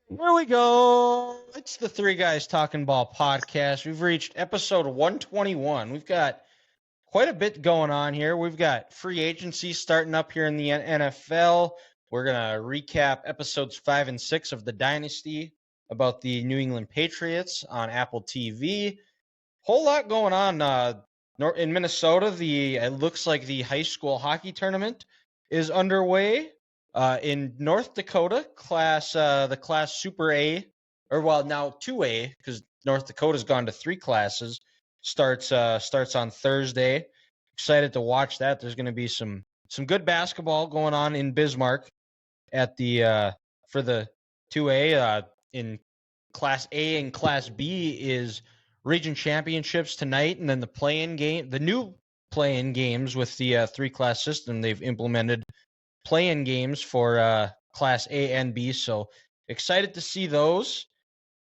There we go. It's the Three Guys Talking Ball podcast. We've reached episode 121. We've got quite a bit going on here. We've got free agency starting up here in the NFL. We're going to recap episodes 5 and 6 of the Dynasty about the New England Patriots on Apple TV. Whole lot going on in Minnesota. It looks like the high school hockey tournament is underway. In North Dakota, the class Super A, now 2A, because North Dakota's gone to 3 classes, starts on Thursday. Excited to watch that. There's going to be some good basketball going on in Bismarck at the for the 2A. In Class A and Class B is region championships tonight, and then the new play-in games with the 3-class system they've implemented. Play-in games for Class A and B, so excited to see those.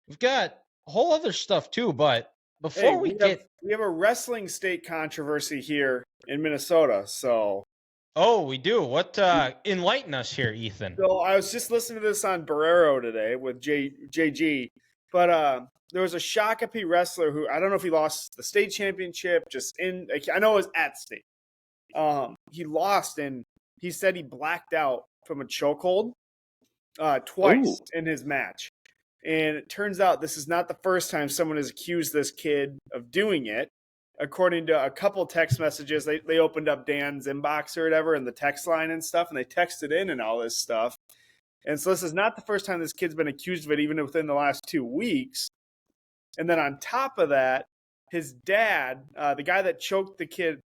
We've got a whole other stuff too, but before we have a wrestling state controversy here in Minnesota. So, we do. What enlighten us here, Ethan? So I was just listening to this on Barrero today with JG, but there was a Shakopee wrestler who I don't know if he lost the state championship. I know it was at state. He lost and. He said he blacked out from a chokehold twice in his match. And it turns out this is not the first time someone has accused this kid of doing it. According to a couple text messages, they opened up Dan's inbox or whatever in the text line and stuff, and they texted in and all this stuff. And so this is not the first time this kid's been accused of it, even within the last 2 weeks. And then on top of that, his dad, the guy that choked the kid,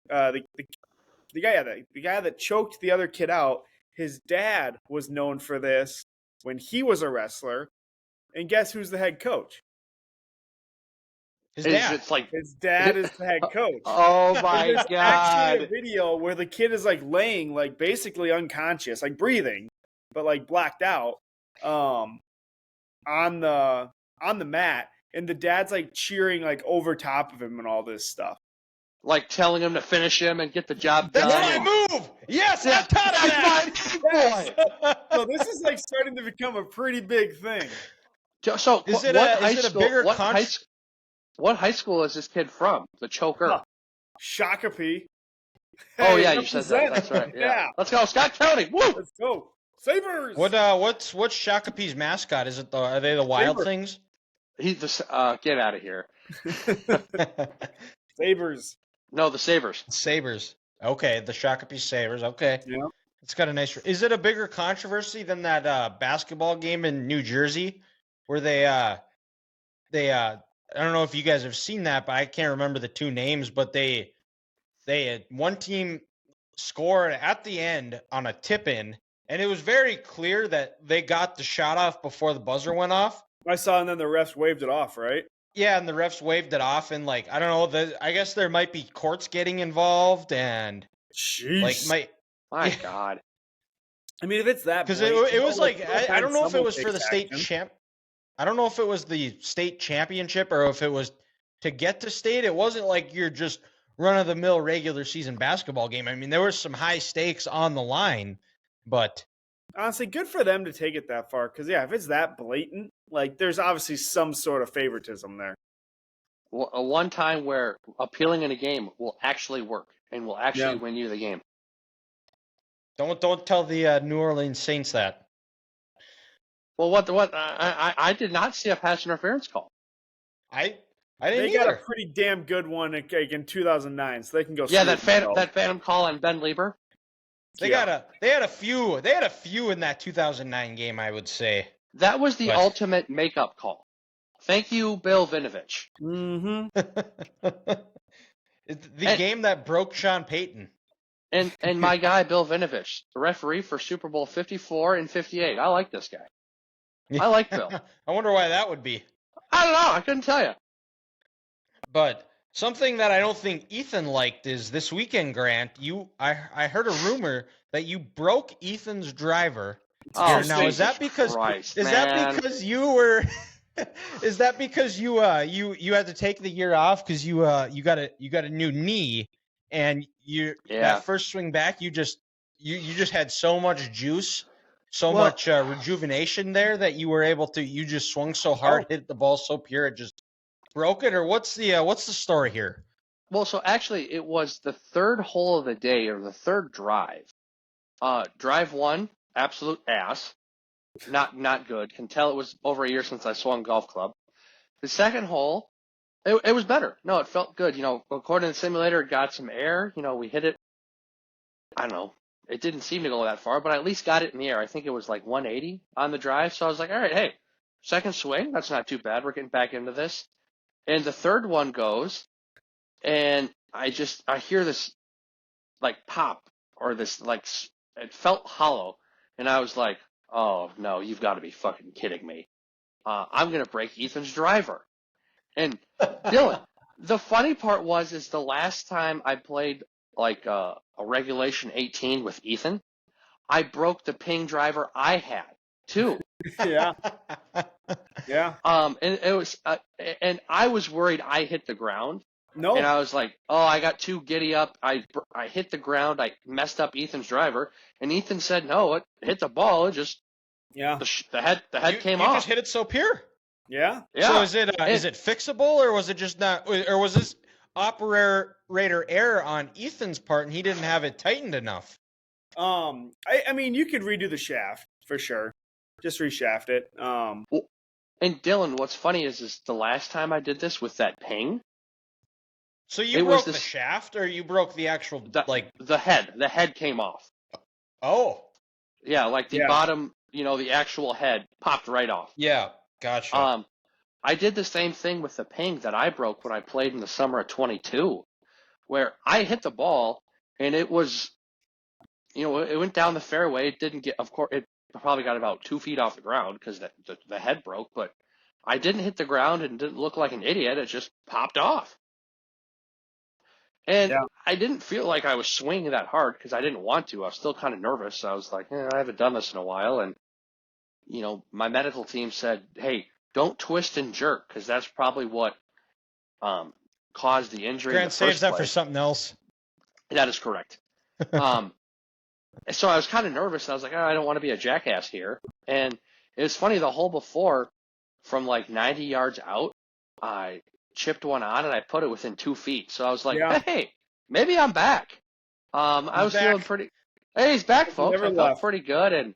the guy that choked the other kid out, his dad was known for this when he was a wrestler. And guess who's the head coach? His dad. His dad is the head coach. Oh my God. Actually a video where the kid is laying basically unconscious, breathing, but blacked out on the mat, and the dad's cheering over top of him and all this stuff. Telling him to finish him and get the job done. That's my move! Yes, I'm tired of that! So this is starting to become a pretty big thing. So what high school is this kid from? The choker? Shakopee. Oh yeah, you said that. That's right. Yeah. Let's go, Scott County. Woo! Let's go. Sabres! What's Shakopee's mascot? Are they the Wild Saber. Things? He's the get out of here. Sabres. No, the Sabres. Sabres. Okay, the Shakopee Sabres. Okay. Yeah. It's got a nice. Is it a bigger controversy than that basketball game in New Jersey where they I don't know if you guys have seen that, but I can't remember the 2 names, but they had one team scored at the end on a tip-in, and it was very clear that they got the shot off before the buzzer went off. I saw, and then the refs waved it off, right? Yeah, and the refs waved it off, and I don't know, I guess there might be courts getting involved, and jeez, my God. I mean, if it's that, because it was I don't know if it was for the state champ. I don't know if it was the state championship or if it was to get to state. It wasn't like you're just run-of-the-mill regular season basketball game. I mean, there were some high stakes on the line, but honestly, good for them to take it that far. Because if it's that blatant, there's obviously some sort of favoritism there. A one time where appealing in a game will actually work and will actually win you the game. Don't tell the New Orleans Saints that. Well, I did not see a pass interference call. I didn't They either. got a pretty damn good one in 2009, so they can go. Yeah, that phantom call on Ben Lieber. They had a few in that 2009 game, I would say. That was the ultimate makeup call. Thank you, Bill Vinovich. Mm-hmm. The game that broke Sean Payton. And my guy, Bill Vinovich, the referee for Super Bowl 54 and 58. I like this guy. I like Bill. I wonder why that would be. I don't know. I couldn't tell you. But something that I don't think Ethan liked is this weekend, Grant. I heard a rumor that you broke Ethan's driver. Oh, now is that because you had to take the year off because you got a new knee, and that first swing back you just had so much juice so much rejuvenation there that you were able to? You just swung so hard, hit the ball so pure, it just broke it, or what's the story here? Well, so actually, it was the third hole of the day, or the third drive. Drive one, absolute ass. Not good. Can tell it was over a year since I swung golf club. The second hole, it was better. No, it felt good. According to the simulator, it got some air. We hit it. I don't know. It didn't seem to go that far, but I at least got it in the air. I think it was like 180 on the drive. So I was like, all right, hey, second swing, that's not too bad. We're getting back into this. And the third one goes, and I hear this like pop, or this like, it felt hollow. And I was like, oh no, you've got to be fucking kidding me. I'm going to break Ethan's driver. And Dylan, the funny part is the last time I played like a regulation 18 with Ethan, I broke the ping driver I had too. Yeah. Yeah. And it was, and I was worried I hit the ground. No. And I was like, oh, I got too giddy up. I hit the ground. I messed up Ethan's driver. And Ethan said, no, it hit the ball. It just, the head came off. You just hit it so pure. Yeah. Yeah. So is it fixable, or was it just not, or was this operator error on Ethan's part and he didn't have it tightened enough? I mean, you could redo the shaft for sure. Just reshaft it. And Dylan, what's funny is the last time I did this with that ping. So you broke the shaft, or you broke the actual the head? The head came off. Oh. Yeah, like the bottom, the actual head popped right off. Yeah, gotcha. I did the same thing with the ping that I broke when I played in the summer of 22, where I hit the ball and it was, it went down the fairway. It didn't get, of course, it probably got about 2 feet off the ground because the head broke, but I didn't hit the ground and didn't look like an idiot. It just popped off. And I didn't feel like I was swinging that hard because I didn't want to. I was still kind of nervous. I was like, I haven't done this in a while. And, my medical team said, hey, don't twist and jerk, because that's probably what caused the injury. Grant saves that for something else. That is correct. So I was kind of nervous. I was like, I don't want to be a jackass here. And it was funny, the hole before, from like 90 yards out, I chipped one on and I put it within 2 feet. So I was like, hey, maybe I'm back. I was feeling pretty. Hey, he's back, folks. I felt pretty good, and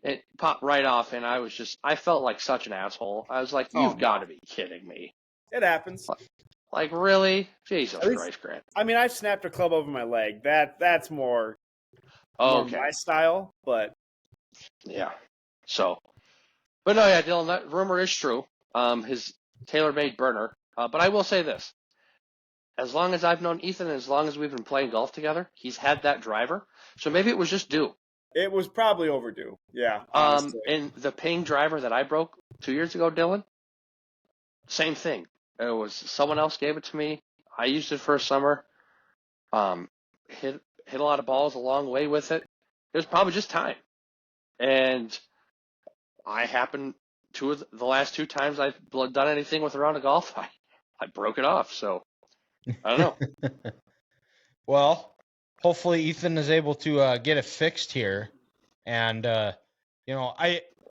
it popped right off. And I felt like such an asshole. I was like, you've got to be kidding me. It happens. Like, really? Jesus Christ, Grant. I mean, I've snapped a club over my leg. That's more my style, but yeah. So, but no, yeah, Dylan, that rumor is true. His tailor-made burner. But I will say this: as long as I've known Ethan, and as long as we've been playing golf together, he's had that driver. So maybe it was just due. It was probably overdue. Yeah. And the ping driver that I broke 2 years ago, Dylan, same thing. It was someone else gave it to me. I used it for a summer. Hit a lot of balls a long way with it. It was probably just time. And I happened to, the last 2 times I've done anything with a round of golf, I broke it off. So I don't know. Well, hopefully Ethan is able to get it fixed here. And,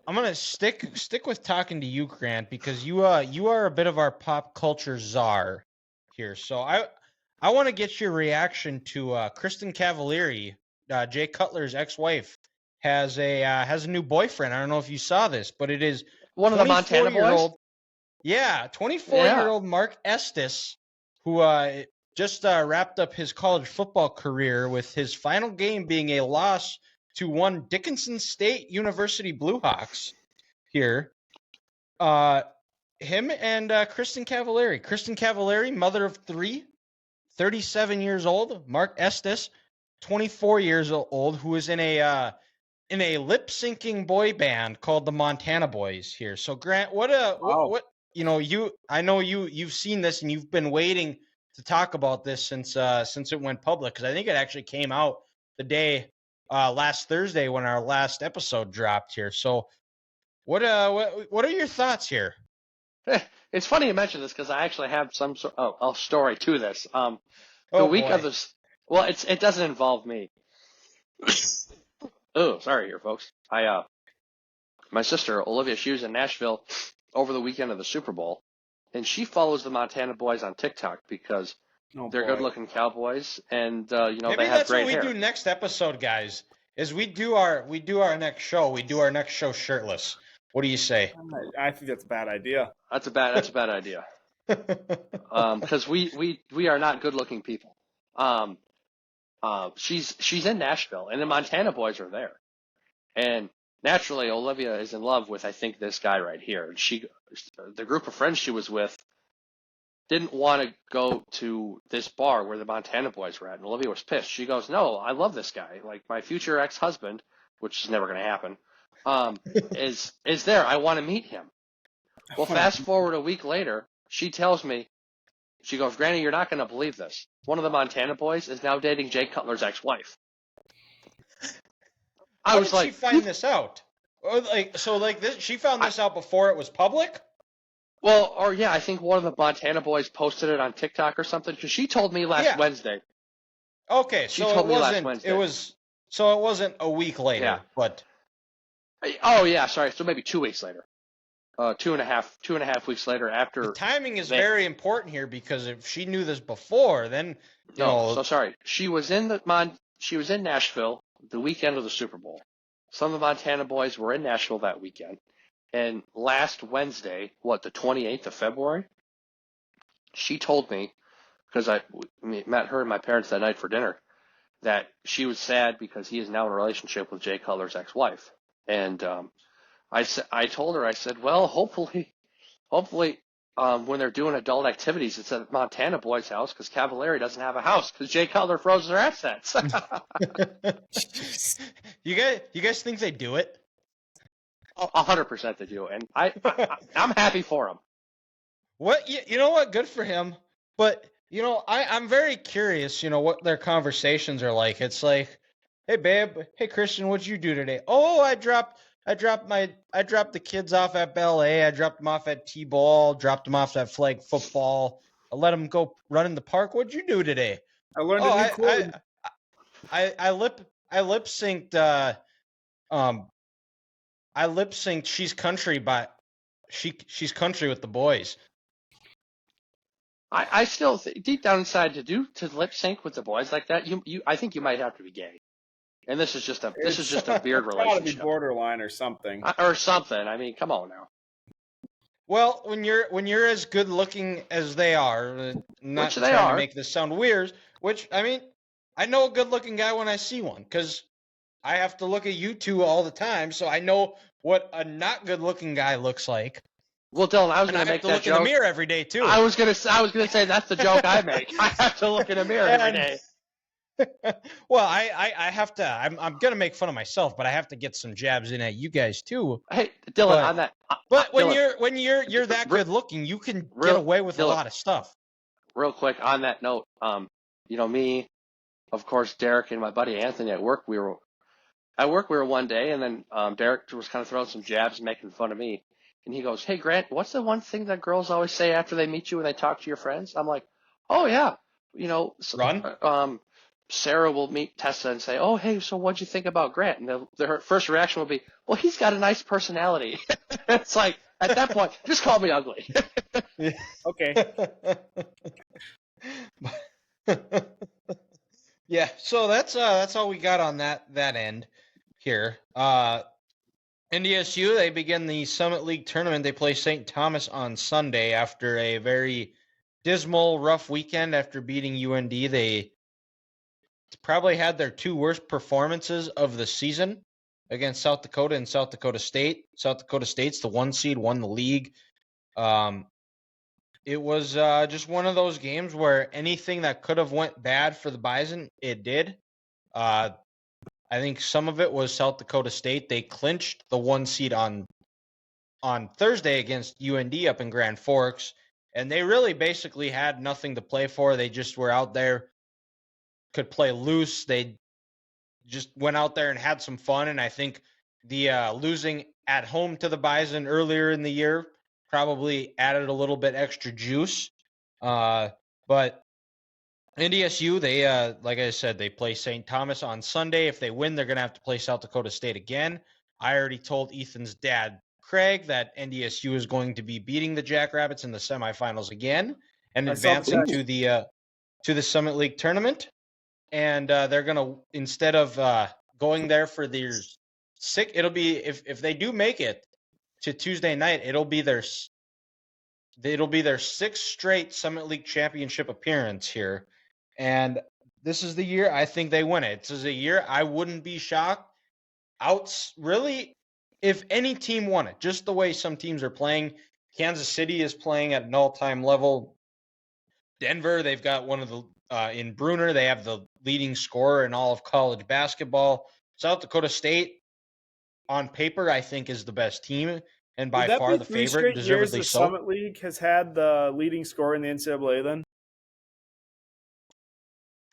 I'm going to stick with talking to you, Grant, because you are a bit of our pop culture czar here. So I want to get your reaction to Kristen Cavallari, Jay Cutler's ex-wife, has a new boyfriend. I don't know if you saw this, but it is one of the Montana boys. Yeah, 24-year-old Mark Estes, who just wrapped up his college football career with his final game being a loss to one Dickinson State University Blue-Hawks here. Him and Kristen Cavallari. Kristen Cavallari, mother of 3, 37 years old. Mark Estes, 24 years old, who is in a lip-syncing boy band called the Montana Boys here. So Grant, I know you've seen this and you've been waiting to talk about this since it went public, because I think it actually came out the day last Thursday when our last episode dropped here. So what are your thoughts here? It's funny you mention this, because I actually have some sort of story to this. The week of this, well, it doesn't involve me. Oh, sorry here, folks. I my sister, Olivia, she was in Nashville over the weekend of the Super Bowl, and she follows the Montana boys on TikTok because they're good-looking cowboys, and Maybe they have that's great what we hair. do next episode, guys. Is we do our next show. We do our next show shirtless. What do you say? I think that's a bad idea. That's a bad idea. Because we are not good-looking people. She's in Nashville, and the Montana boys are there, and naturally Olivia is in love with, I think, this guy right here. And the group of friends she was with didn't want to go to this bar where the Montana boys were at, and Olivia was pissed. She goes, "No, I love this guy. Like, my future ex-husband, which is never going to happen, is there. I want to meet him." Well, fast forward a week later, she tells me, she goes, "Granny, you're not going to believe this. One of the Montana boys is now dating Jay Cutler's ex-wife." How did she find this out? She found this out before it was public? Well, I think one of the Montana boys posted it on TikTok or something, because she told me last Wednesday. Okay, she told me last Wednesday. It wasn't a week later, but. Oh yeah, sorry. So maybe 2 weeks later. 2.5 weeks later after. The timing is very important here, because if she knew this before, then So sorry. She was in Nashville the weekend of the Super Bowl. Some of the Montana boys were in Nashville that weekend. And last Wednesday, the 28th of February, she told me, because I met her and my parents that night for dinner, that she was sad because he is now in a relationship with Jay Cutler's ex-wife. And I told her, I said, well, hopefully, when they're doing adult activities, it's at Montana boy's house, because Cavallari doesn't have a house because Jay Cutler froze their assets. You guys think they do it? 100% they do, and I'm happy for him. What you know what? Good for him. But I'm very curious. What their conversations are like. It's like, hey babe, hey Christian, what'd you do today? Oh, I dropped the kids off at ballet. I dropped them off at T-ball. Dropped them off at flag football. I let them go run in the park. What'd you do today? I learned a new chord. I lip synced. I lip synced "She's Country" by She's Country with the boys. I still deep down inside to lip sync with the boys like that. I think you might have to be gay, and this is just a weird relationship. Gotta be borderline or something. I mean, come on now. Well, when you're as good looking as they are, not which trying they are. To make this sound weird. Which I mean, I know a good looking guy when I see one, because I have to look at you two all the time, so I know what a not good looking guy looks like. Well, Dylan, I was going to make that joke. I have to look in the mirror every day too. I was going to say that's the joke I make. I have to look in the mirror every day. Well, I have to. I'm going to make fun of myself, but I have to get some jabs in at you guys too. Hey, Dylan, on that. But when you're that good looking, you can get away with a lot of stuff. Real quick on that note, me, of course, Derek and my buddy Anthony at work, we were one day, and then Derek was kind of throwing some jabs and making fun of me. And he goes, "Hey, Grant, what's the one thing that girls always say after they meet you when they talk to your friends?" I'm like, "Oh, yeah. Run? Sarah will meet Tessa and say, 'Oh, hey, so what'd you think about Grant?' And her first reaction will be, 'Well, he's got a nice personality.'" It's like, at that point, just call me ugly. Okay. Yeah, so that's all we got on that end here. NDSU, they begin the Summit League tournament. They play St. Thomas on Sunday after a very dismal, rough weekend after beating UND. They probably had their two worst performances of the season against South Dakota and South Dakota State. South Dakota State's the 1 seed, won the league. It was just one of those games where anything that could have went bad for the Bison, it did. I think some of it was South Dakota State. They clinched the 1 seed on Thursday against UND up in Grand Forks, and they really basically had nothing to play for. They just were out there, could play loose. They just went out there and had some fun, and I think the losing at home to the Bison earlier in the year probably added a little bit extra juice. But NDSU, they like I said, they play St. Thomas on Sunday. If they win, they're going to have to play South Dakota State again. I already told Ethan's dad, Craig, that NDSU is going to be beating the Jackrabbits in the semifinals again and I saw the advancing text. to the Summit League tournament. And they're gonna, instead of going there for their it'll be, if they do make it to Tuesday night, it'll be their sixth straight Summit League championship appearance here. And this is the year I think they win it. This is a year I wouldn't be shocked. Really, if any team won it, just the way some teams are playing. Kansas City is playing at an all-time level. Denver, they've got one of the in Bruner, they have the leading scorer in all of college basketball. South Dakota State, on paper, I think is the best team and by Would that far be the 3 favorite, straight years deservedly the so. Summit League has had the leading scorer in the NCAA then?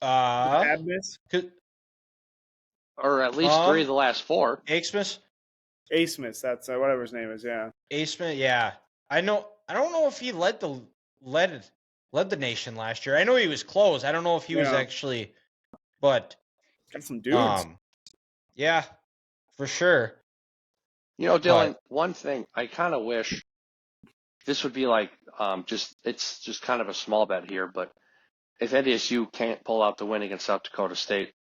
Admis? Or at least 3 of the last 4. Asmus, that's whatever his name is, yeah. Asmus, yeah. I don't know if he led the nation last year. I know he was close. I don't know if he was actually, but Got some dudes. yeah, for sure. You know, Dylan, one thing I kind of wish this would be like it's just kind of a small bet here, but if NDSU can't pull out the win against South Dakota State,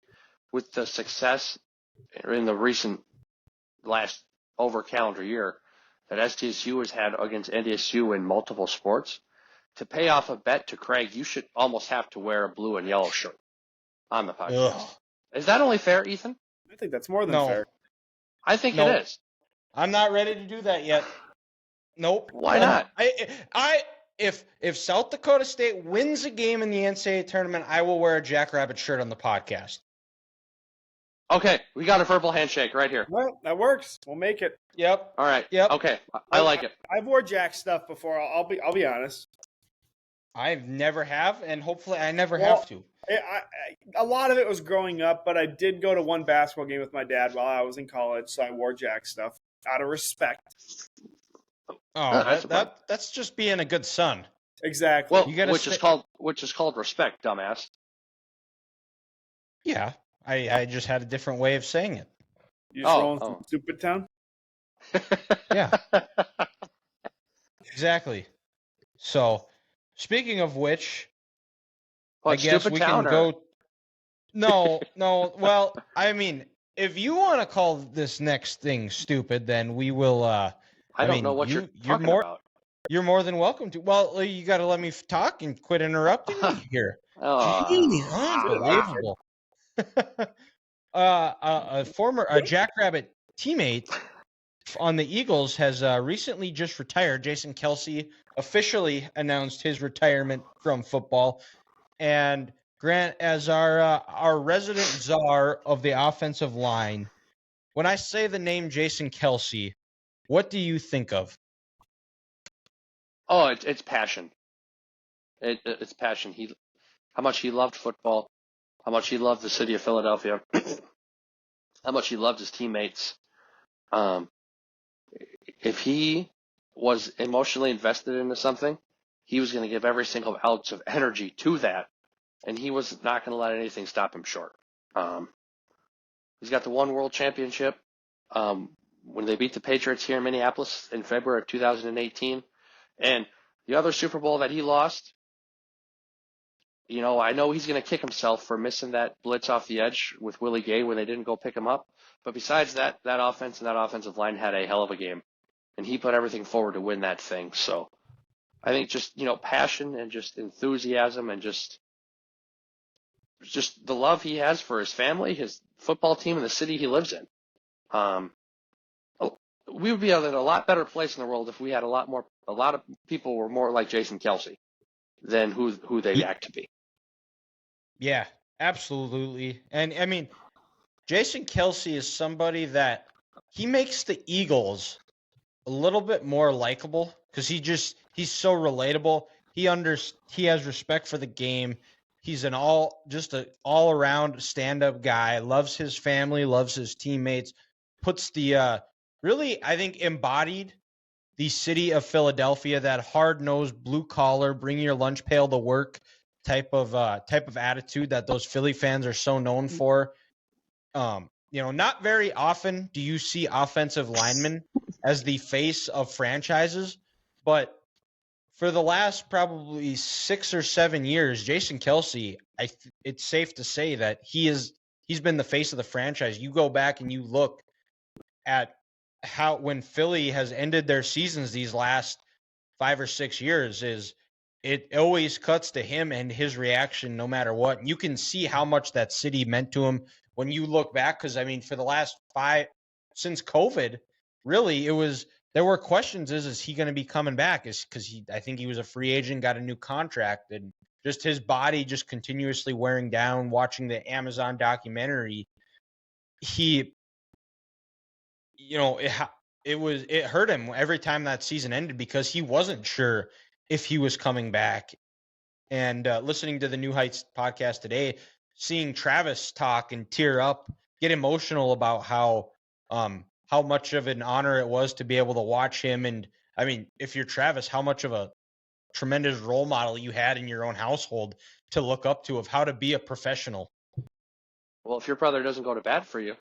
with the success in the recent last over calendar year that SDSU has had against NDSU in multiple sports, to pay off a bet to Craig, you should almost have to wear a blue and yellow shirt on the podcast. Ugh. Is that only fair, Ethan? I think that's more than No. fair. I think No. it is. I'm not ready to do that yet. Nope. Why not? If South Dakota State wins a game in the NCAA tournament, I will wear a Jackrabbit shirt on the podcast. Okay, we got a verbal handshake right here. Well, that works. We'll make it. Yep. All right. Yep. Okay, I like it. I've wore Jack stuff before. I'll be honest. I've never have, and hopefully I never Well, have to. A lot of it was growing up, but I did go to one basketball game with my dad while I was in college, so I wore Jack stuff out of respect. Oh, that's just being a good son. Exactly. Well, You gotta which is called respect, dumbass. Yeah, I just had a different way of saying it. You just rolling from Stupid Town? Yeah. Exactly. So, speaking of which, I guess we can go. No. Well, I mean, if you want to call this next thing stupid, then we will. I don't know what you're talking about. You're more than welcome to. Well, you got to let me talk and quit interrupting me here. Jeez, unbelievable. A former Jackrabbit teammate on the Eagles has recently just retired. Jason Kelce officially announced his retirement from football, and Grant, as our resident czar of the offensive line, when I say the name Jason Kelce, what do you think of? Oh, it's passion. It's passion. How much he loved football, how much he loved the city of Philadelphia, how much he loved his teammates. If he was emotionally invested into something, he was going to give every single ounce of energy to that, and he was not going to let anything stop him short. He's got the one world championship when they beat the Patriots here in Minneapolis in February of 2018. And the other Super Bowl that he lost, you know, I know he's going to kick himself for missing that blitz off the edge with Willie Gay when they didn't go pick him up. But besides that, that offense and that offensive line had a hell of a game. And he put everything forward to win that thing. So I think just, you know, passion and just enthusiasm and just the love he has for his family, his football team, and the city he lives in. We would be in a lot better place in the world if we had a lot of people were more like Jason Kelce than who they act to be. Yeah, absolutely. And I mean, Jason Kelce is somebody that he makes the Eagles a little bit more likable because he's so relatable. He has respect for the game. He's all around stand-up guy, loves his family, loves his teammates, puts the really, I think, embodied the city of Philadelphia, that hard-nosed, blue-collar, bring your lunch pail to work type of attitude that those Philly fans are so known for. not very often do you see offensive linemen as the face of franchises, but for the last probably 6 or 7 years, Jason Kelce, it's safe to say that he's been the face of the franchise. You go back and you look at how when Philly has ended their seasons these last 5 or 6 years, it always cuts to him and his reaction no matter what. You can see how much that city meant to him when you look back, because for the last since COVID, really there were questions: is he going to be coming back? Because I think he was a free agent, got a new contract, and just his body just continuously wearing down. Watching the Amazon documentary, it hurt him every time that season ended because he wasn't sure if he was coming back. And listening to the New Heights podcast today, seeing Travis talk and tear up, get emotional about how much of an honor it was to be able to watch him. And if you're Travis, how much of a tremendous role model you had in your own household to look up to of how to be a professional. Well, if your brother doesn't go to bat for you,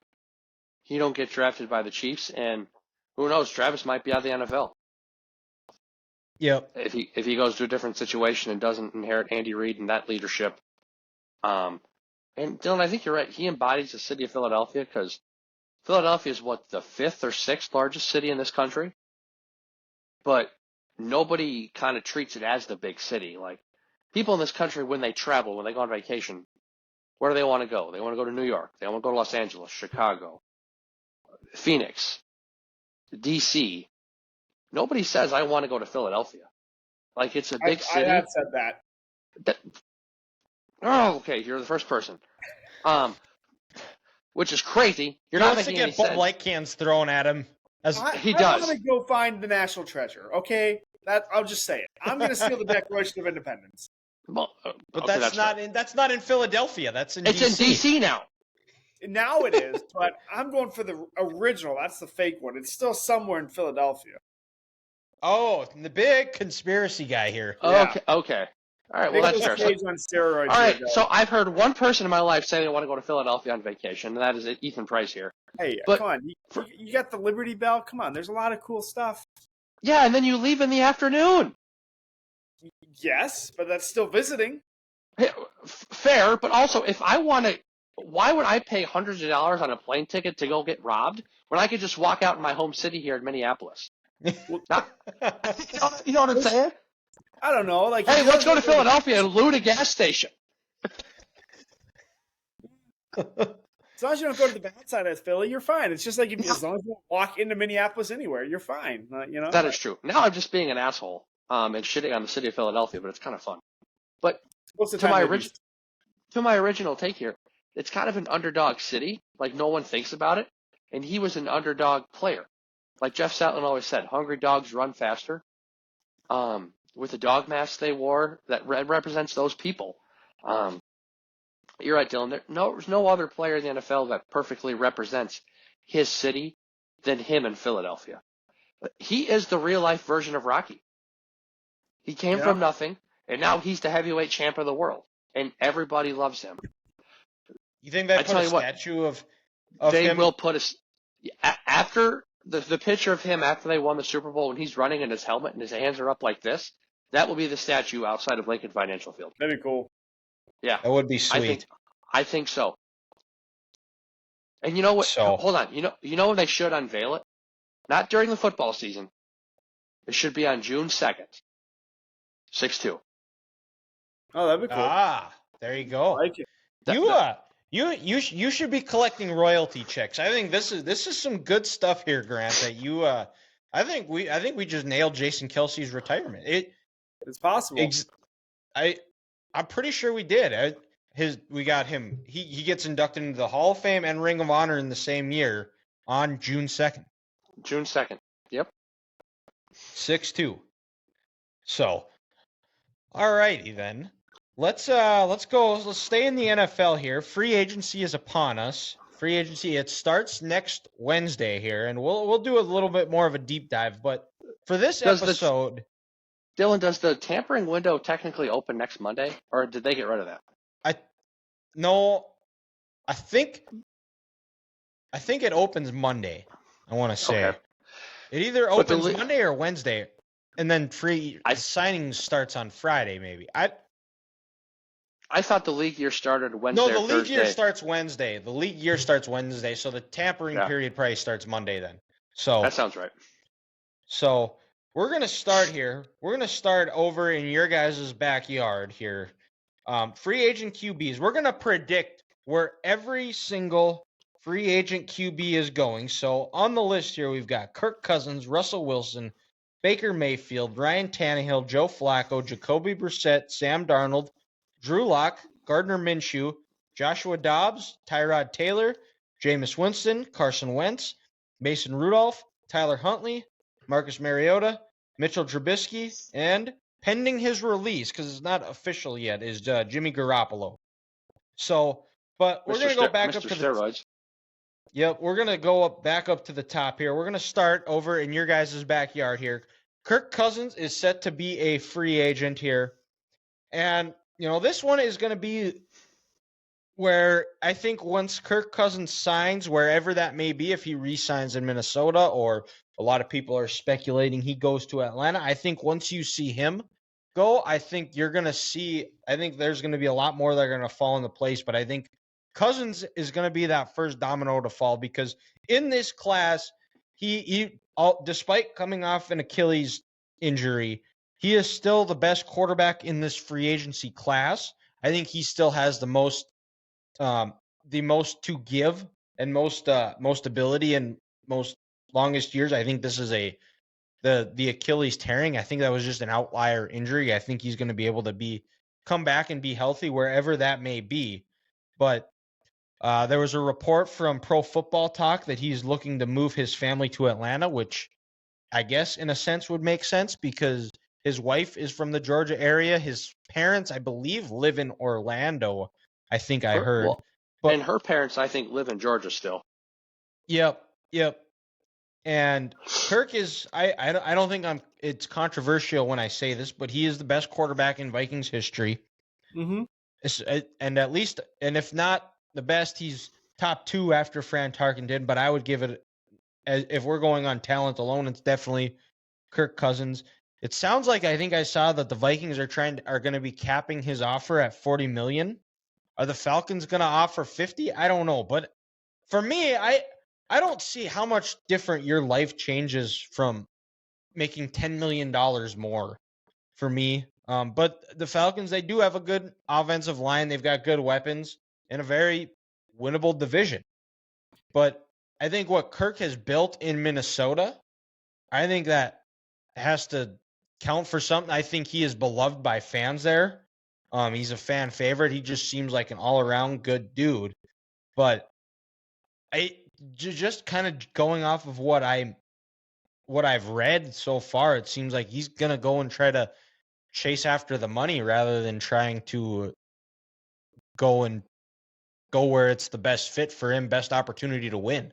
you don't get drafted by the Chiefs, and who knows, Travis might be out of the NFL. Yep. If he goes to a different situation and doesn't inherit Andy Reid and that leadership. And Dylan, I think you're right. He embodies the city of Philadelphia because Philadelphia is the 5th or 6th largest city in this country. But nobody kind of treats it as the big city. Like, people in this country, when they travel, when they go on vacation, where do they want to go? They want to go to New York. They want to go to Los Angeles, Chicago, Phoenix, D.C. Nobody says, I want to go to Philadelphia. Like, it's a big city. I have said that. Oh, okay. You're the first person. Which is crazy. You're not making any sense. He wants to get Bud Light cans thrown at him. He does. I'm going to go find the national treasure, okay? I'll just say it. I'm going to steal the Declaration of Independence. Well, but that's not in Philadelphia. It's in D.C. now. Now it is, but I'm going for the original. That's the fake one. It's still somewhere in Philadelphia. Oh, the big conspiracy guy here. Yeah. Okay. All right, well, that's fair. On steroids. All right, so I've heard one person in my life say they want to go to Philadelphia on vacation, and that is Ethan Price here. Hey, come on. You got the Liberty Bell? Come on, there's a lot of cool stuff. Yeah, and then you leave in the afternoon. Yes, but that's still visiting. Fair, but also, if I want to, why would I pay hundreds of dollars on a plane ticket to go get robbed when I could just walk out in my home city here in Minneapolis? You know what I'm saying? I don't know. Like, hey, let's go to Philadelphia and loot a gas station. As long as you don't go to the bad side of Philly, you're fine. It's just like as long as you don't walk into Minneapolis anywhere, you're fine. That is true. Now I'm just being an asshole and shitting on the city of Philadelphia, but it's kind of fun. But to my original take here, it's kind of an underdog city. Like, no one thinks about it, and he was an underdog player. Like Jeff Satlin always said, hungry dogs run faster. With the dog mask they wore, that represents those people. You're right, Dylan. There's no other player in the NFL that perfectly represents his city than him in Philadelphia. He is the real-life version of Rocky. He came from nothing, and now he's the heavyweight champ of the world, and everybody loves him. You think they put a statue of they him? They will put after the picture of him after they won the Super Bowl when he's running in his helmet and his hands are up like this. That will be the statue outside of Lincoln Financial Field. That'd be cool. Yeah. That would be sweet. I think so. And you know what? So, hold on. You know when they should unveil it? Not during the football season. It should be on June 2nd. 6-2. Oh, that'd be cool. Ah, there you go. I like it. You should be collecting royalty checks. I think this is some good stuff here, Grant. That you I think we just nailed Jason Kelce's retirement. It's possible. I'm pretty sure we did. We got him. He gets inducted into the Hall of Fame and Ring of Honor in the same year on June 2nd. June 2nd. Yep. 6-2. So, all righty then. Let's go. Let's stay in the NFL here. Free agency is upon us. Free agency, it starts next Wednesday here, and we'll do a little bit more of a deep dive. But for this episode, Dylan, does the tampering window technically open next Monday, or did they get rid of that? I think I think it opens Monday. I want to say Okay. it either But the opens li- Monday or Wednesday, and then I signing starts on Friday. Maybe I thought the league year started no, Wednesday the or league year Thursday. starts Wednesday. The league year starts Wednesday, so the tampering Yeah, period probably starts Monday then. that sounds right. So we're gonna start here. We're gonna start over in your guys' backyard here. Free agent QBs. We're gonna predict where every single free agent QB is going. So on the list here, we've got Kirk Cousins, Russell Wilson, Baker Mayfield, Ryan Tannehill, Joe Flacco, Jacoby Brissett, Sam Darnold, Drew Lock, Gardner Minshew, Joshua Dobbs, Tyrod Taylor, Jameis Winston, Carson Wentz, Mason Rudolph, Tyler Huntley, Marcus Mariota, Mitchell Trubisky, and pending his release, because it's not official yet, is Jimmy Garoppolo. So, but we're going to go back up Mr. to the Steroids. Yep, we're going to go back up to the top here. We're going to start over in your guys' backyard here. Kirk Cousins is set to be a free agent here. And, this one is going to be where I think once Kirk Cousins signs, wherever that may be, if he re-signs in Minnesota, or a lot of people are speculating he goes to Atlanta, I think once you see him go, I think there's going to be a lot more that are going to fall into place. But I think Cousins is going to be that first domino to fall, because in this class, despite coming off an Achilles injury, he is still the best quarterback in this free agency class. I think he still has the most to give and most ability and most longest years. I think this is the Achilles tearing. I think that was just an outlier injury. I think he's going to be able to come back and be healthy wherever that may be. But there was a report from Pro Football Talk that he's looking to move his family to Atlanta, which I guess in a sense would make sense because his wife is from the Georgia area. His parents, I believe, live in Orlando. I think I heard. And her parents, I think, live in Georgia still. Yep. And Kirk is I don't think it's controversial when I say this, but he is the best quarterback in Vikings history. Mm-hmm. And at least, and if not the best, he's top 2 after Fran Tarkenton, but I would give it, if we're going on talent alone, it's definitely Kirk Cousins. It sounds like, I think I saw that the Vikings are going to be capping his offer at $40 million. Are the Falcons going to offer 50? I don't know, but for me, I don't see how much different your life changes from making $10 million more for me. But the Falcons, they do have a good offensive line. They've got good weapons in a very winnable division. But I think what Kirk has built in Minnesota, I think that has to count for something. I think he is beloved by fans there. He's a fan favorite. He just seems like an all-around good dude. But just kind of going off of what I've read so far, it seems like he's gonna go and try to chase after the money rather than trying to go where it's the best fit for him, best opportunity to win.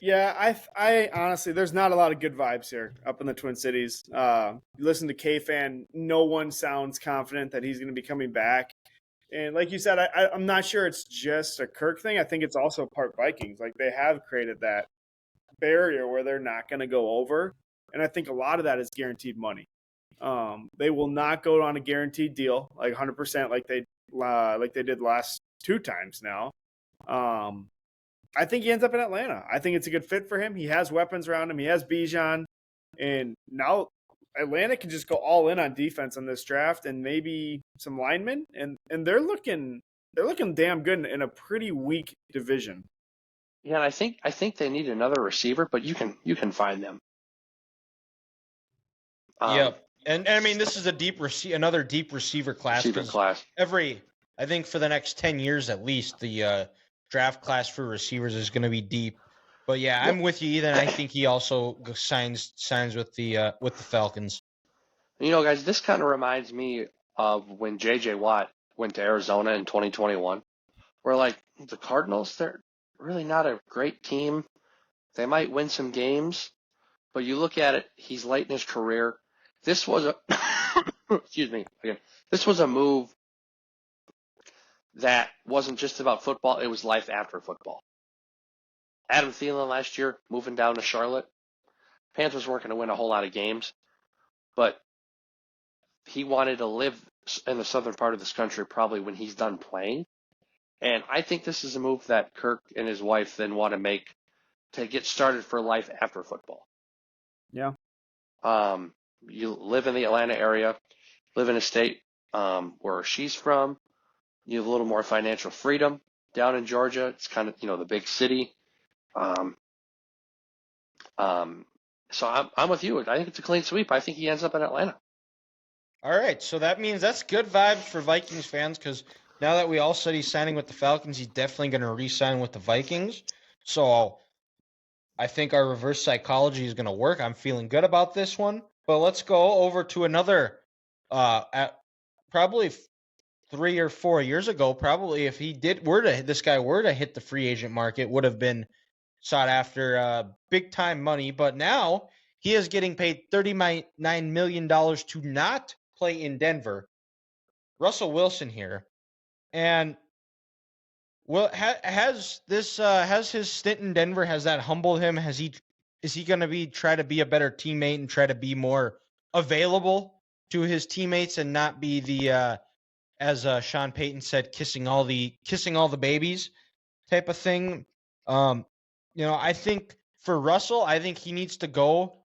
Yeah, I honestly, there's not a lot of good vibes here up in the Twin Cities. You listen to K-Fan, no one sounds confident that he's going to be coming back. And like you said, I'm not sure it's just a Kirk thing. I think it's also part Vikings. Like, they have created that barrier where they're not going to go over. And I think a lot of that is guaranteed money. They will not go on a guaranteed deal, like 100%, like they did last 2 times now. I think he ends up in Atlanta. I think it's a good fit for him. He has weapons around him. He has Bijan. And now Atlanta can just go all in on defense on this draft and maybe some linemen. And they're looking damn good in a pretty weak division. Yeah, and I think they need another receiver, but you can find them. Yep. And I mean, this is another deep receiver class. I think for the next 10 years at least, the draft class for receivers is going to be deep. But yeah, I'm with you, Ethan. I think he also signs with the Falcons. Guys, this kind of reminds me of when J.J. Watt went to Arizona in 2021. Where, like, the Cardinals, they're really not a great team. They might win some games, but you look at it, he's late in his career. This was a excuse me again. This was a move that wasn't just about football, it was life after football. Adam Thielen last year, moving down to Charlotte. Panthers weren't going to win a whole lot of games, but he wanted to live in the southern part of this country probably when he's done playing. And I think this is a move that Kirk and his wife then want to make to get started for life after football. Yeah. You live in the Atlanta area, live in a state where she's from. You have a little more financial freedom down in Georgia. It's kind of, the big city. So I'm with you. I think it's a clean sweep. I think he ends up in Atlanta. All right, so that means that's good vibes for Vikings fans because now that we all said he's signing with the Falcons, he's definitely going to re-sign with the Vikings. So I think our reverse psychology is going to work. I'm feeling good about this one. But let's go over to another, probably 3 or 4 years ago, probably if this guy were to hit the free agent market, would have been sought after big time money. But now he is getting paid $39 million to not play in Denver. Russell Wilson here. And has his stint in Denver, has that humbled him? Is he going to try to be a better teammate and try to be more available to his teammates and not be the as Sean Payton said, kissing all the babies type of thing? I think for Russell, I think he needs to go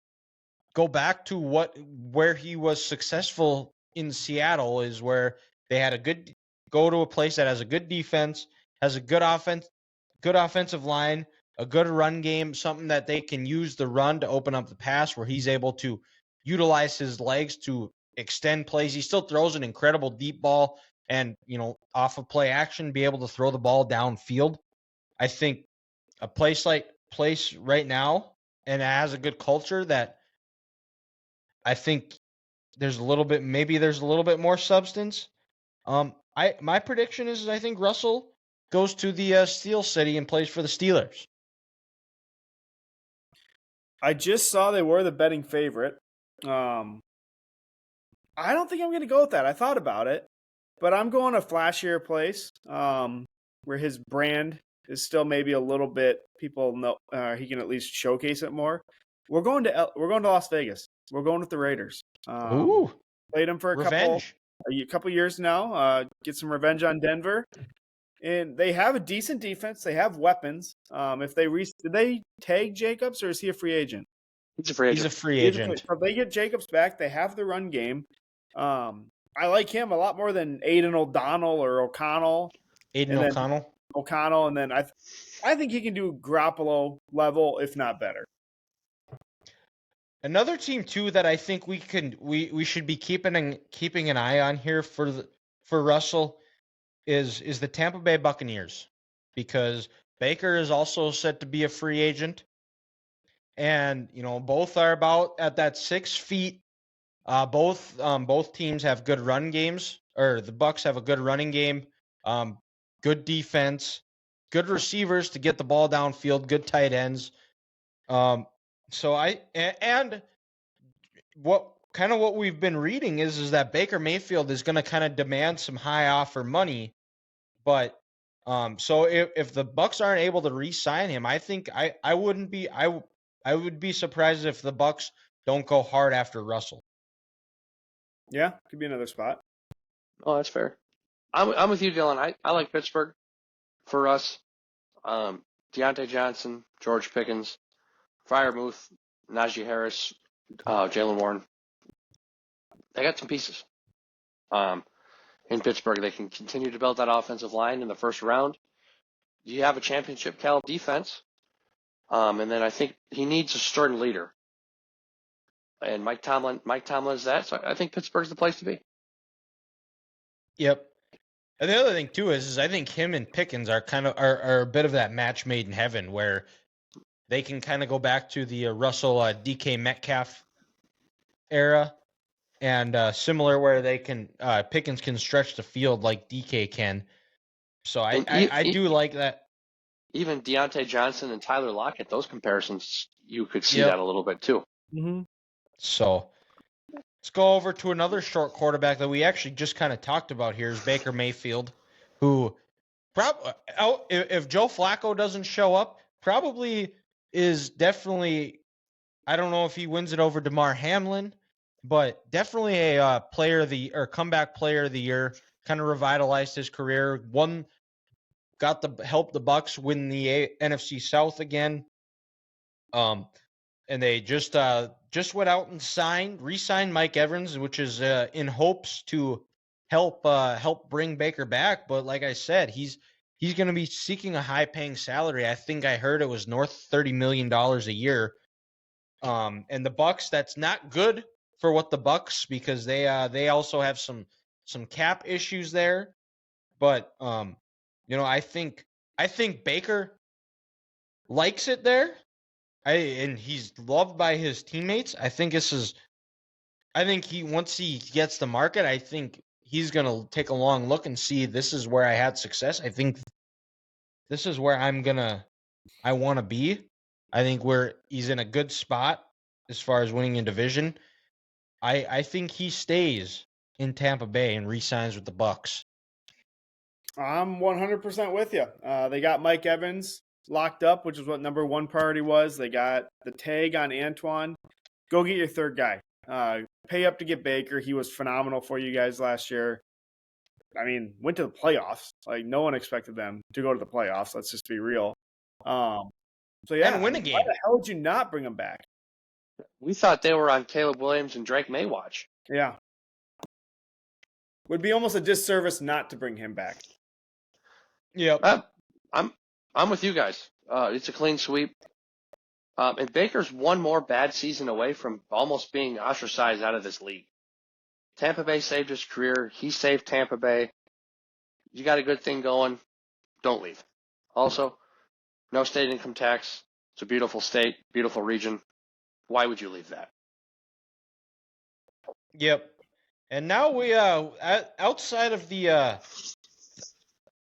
back to where he was successful in Seattle, is where they had go to a place that has a good defense, has a good offensive line, a good run game, something that they can use the run to open up the pass, where he's able to utilize his legs to extend plays. He still throws an incredible deep ball and, off of play action, be able to throw the ball downfield. I think a place right now, and it has a good culture, that I think there's a little bit more substance. My prediction is I think Russell goes to the Steel City and plays for the Steelers. I just saw they were the betting favorite. I don't think I'm going to go with that. I thought about it, but I'm going a flashier place where his brand is still maybe a little bit, people know he can at least showcase it more. We're going to Las Vegas. We're going with the Raiders. Ooh, played them for a couple years now. Get some revenge on Denver, and they have a decent defense. They have weapons. If did they tag Jacobs, or is he a free agent? He's a free agent. He's a free agent. If they get Jacobs back, they have the run game. I like him a lot more than Aiden O'Connell. O'Connell, and then I think he can do Garoppolo level, if not better. Another team too that I think we should be keeping an eye on here for Russell is the Tampa Bay Buccaneers, because Baker is also set to be a free agent, and both are about at that 6 feet. Both teams have good run games, or the Bucs have a good running game, good defense, good receivers to get the ball downfield, good tight ends. What we've been reading is that Baker Mayfield is going to kind of demand some high offer money, but so if the Bucs aren't able to re-sign him, I think I would be surprised if the Bucs don't go hard after Russell. Yeah, could be another spot. Oh, that's fair. I'm with you, Dylan. I like Pittsburgh for us. Deontay Johnson, George Pickens, Freiermuth, Najee Harris, Jalen Warren. They got some pieces. In Pittsburgh, they can continue to build that offensive line in the first round. You have a championship caliber defense, and then I think he needs a stern leader. And Mike Tomlin is that. So I think Pittsburgh's the place to be. Yep. And the other thing too is I think him and Pickens are are a bit of that match made in heaven, where they can kind of go back to the Russell DK Metcalf era, and similar, where they can Pickens can stretch the field like DK can. So I do like that. Even Deontay Johnson and Tyler Lockett, those comparisons, you could see that a little bit too. Mm-hmm. So let's go over to another short quarterback that we actually just kind of talked about here, is Baker Mayfield. who if Joe Flacco doesn't show up, probably is definitely. I don't know if he wins it over DeMar Hamlin, but definitely a player of the or comeback player of the year. Kind of revitalized his career. Got the help the Bucks win the NFC South again. And they just went out and re-signed Mike Evans, which is in hopes to help bring Baker back. But like I said, he's going to be seeking a high-paying salary. I think I heard it was north of $30 million a year. And the Bucks, that's not good for what the Bucks, because they also have some cap issues there. But I think Baker likes it there. And he's loved by his teammates. I think once he gets the market, I think he's gonna take a long look and see, this is where I had success. I think this is where I want to be. I think he's in a good spot as far as winning a division. I think he stays in Tampa Bay and re-signs with the Bucks. I'm 100% with you. They got Mike Evans locked up, which is what number one priority was. They got the tag on Antoine. Go get your third guy. Pay up to get Baker. He was phenomenal for you guys last year. I mean, went to the playoffs. Like, no one expected them to go to the playoffs. Let's just be real. So yeah, And win a game. Why the hell would you not bring him back? We thought they were on Caleb Williams and Drake May watch. Yeah. Would be almost a disservice not to bring him back. Yep. I'm with you guys. It's a clean sweep. And Baker's one more bad season away from almost being ostracized out of this league. Tampa Bay saved his career. He saved Tampa Bay. You got a good thing going. Don't leave. Also, no state income tax. It's a beautiful state, beautiful region. Why would you leave that? Yep. And now we outside of the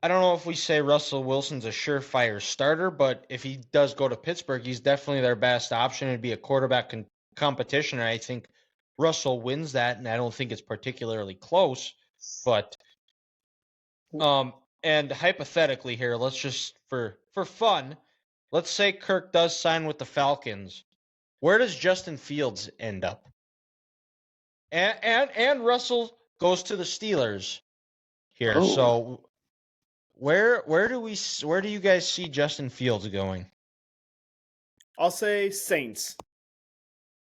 I don't know if we say Russell Wilson's a surefire starter, but if he does go to Pittsburgh, he's definitely their best option. It'd be a quarterback competition, and I think Russell wins that, and I don't think it's particularly close. But and hypothetically here, let's just for fun, let's say Kirk does sign with the Falcons. Where does Justin Fields end up? And Russell goes to the Steelers here. Oh. So where do you guys see Justin Fields going? I'll say Saints.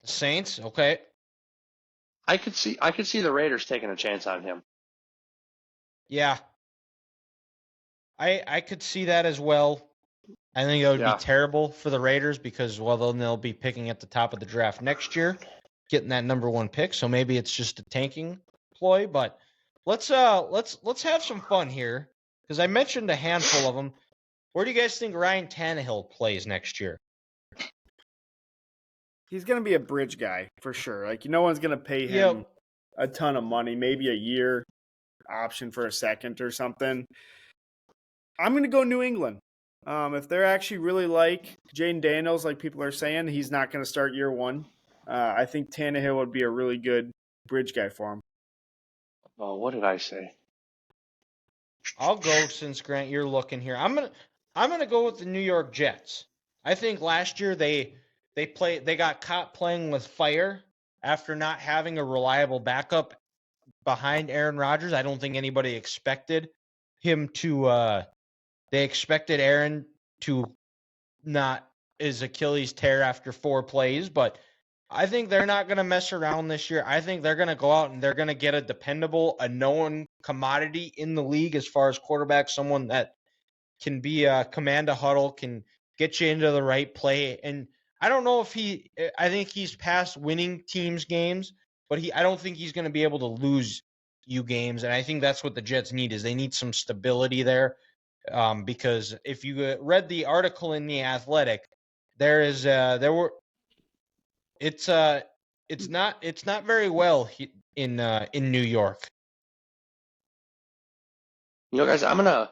The Saints, okay. I could see the Raiders taking a chance on him. Yeah. I could see that as well. I think it would be terrible for the Raiders because, well, then they'll be picking at the top of the draft next year, getting that number one pick. So maybe it's just a tanking ploy. But let's have some fun here, because I mentioned a handful of them. Where do you guys think Ryan Tannehill plays next year? He's going to be a bridge guy for sure. Like, no one's going to pay him a ton of money, maybe a year option for a second or something. I'm going to go New England. If they're actually really like Jaden Daniels, like people are saying, he's not going to start year one. I think Tannehill would be a really good bridge guy for him. Oh, what did I say? I'll go, since Grant, you're looking here. I'm gonna go with the New York Jets. I think last year they got caught playing with fire after not having a reliable backup behind Aaron Rodgers. I don't think anybody expected him to. They expected Aaron to not his Achilles tear after 4 plays, but I think they're not going to mess around this year. I think they're going to go out and they're going to get a dependable, a known commodity in the league as far as quarterback, someone that can be command a huddle, can get you into the right play. And I don't know if I think he's past winning teams games, but I don't think he's going to be able to lose you games. And I think that's what the Jets need, is they need some stability there. Because if you read the article in The Athletic, it's not very well in New York. You know, guys, I'm gonna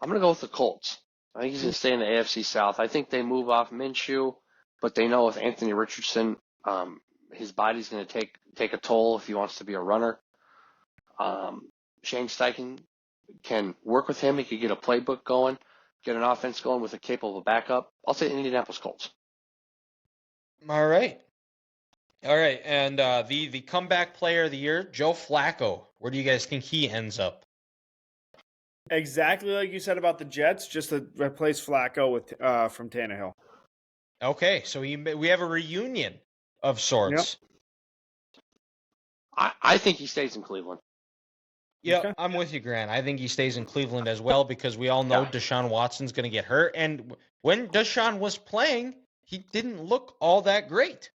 go with the Colts. I think he's gonna stay in the AFC South. I think they move off Minshew, but they know with Anthony Richardson, his body's gonna take a toll if he wants to be a runner. Shane Steichen can work with him. He could get a playbook going, get an offense going with a capable backup. I'll say Indianapolis Colts. All right. All right. And the comeback player of the year, Joe Flacco. Where do you guys think he ends up? Exactly like you said about the Jets, just to replace Flacco with from Tannehill. Okay, so we have a reunion of sorts. I think he stays in Cleveland. Yeah, Okay. I'm with you, Grant. I think he stays in Cleveland as well because we all know Yeah. Deshaun Watson's going to get hurt. And when Deshaun was playing, he didn't look all that great.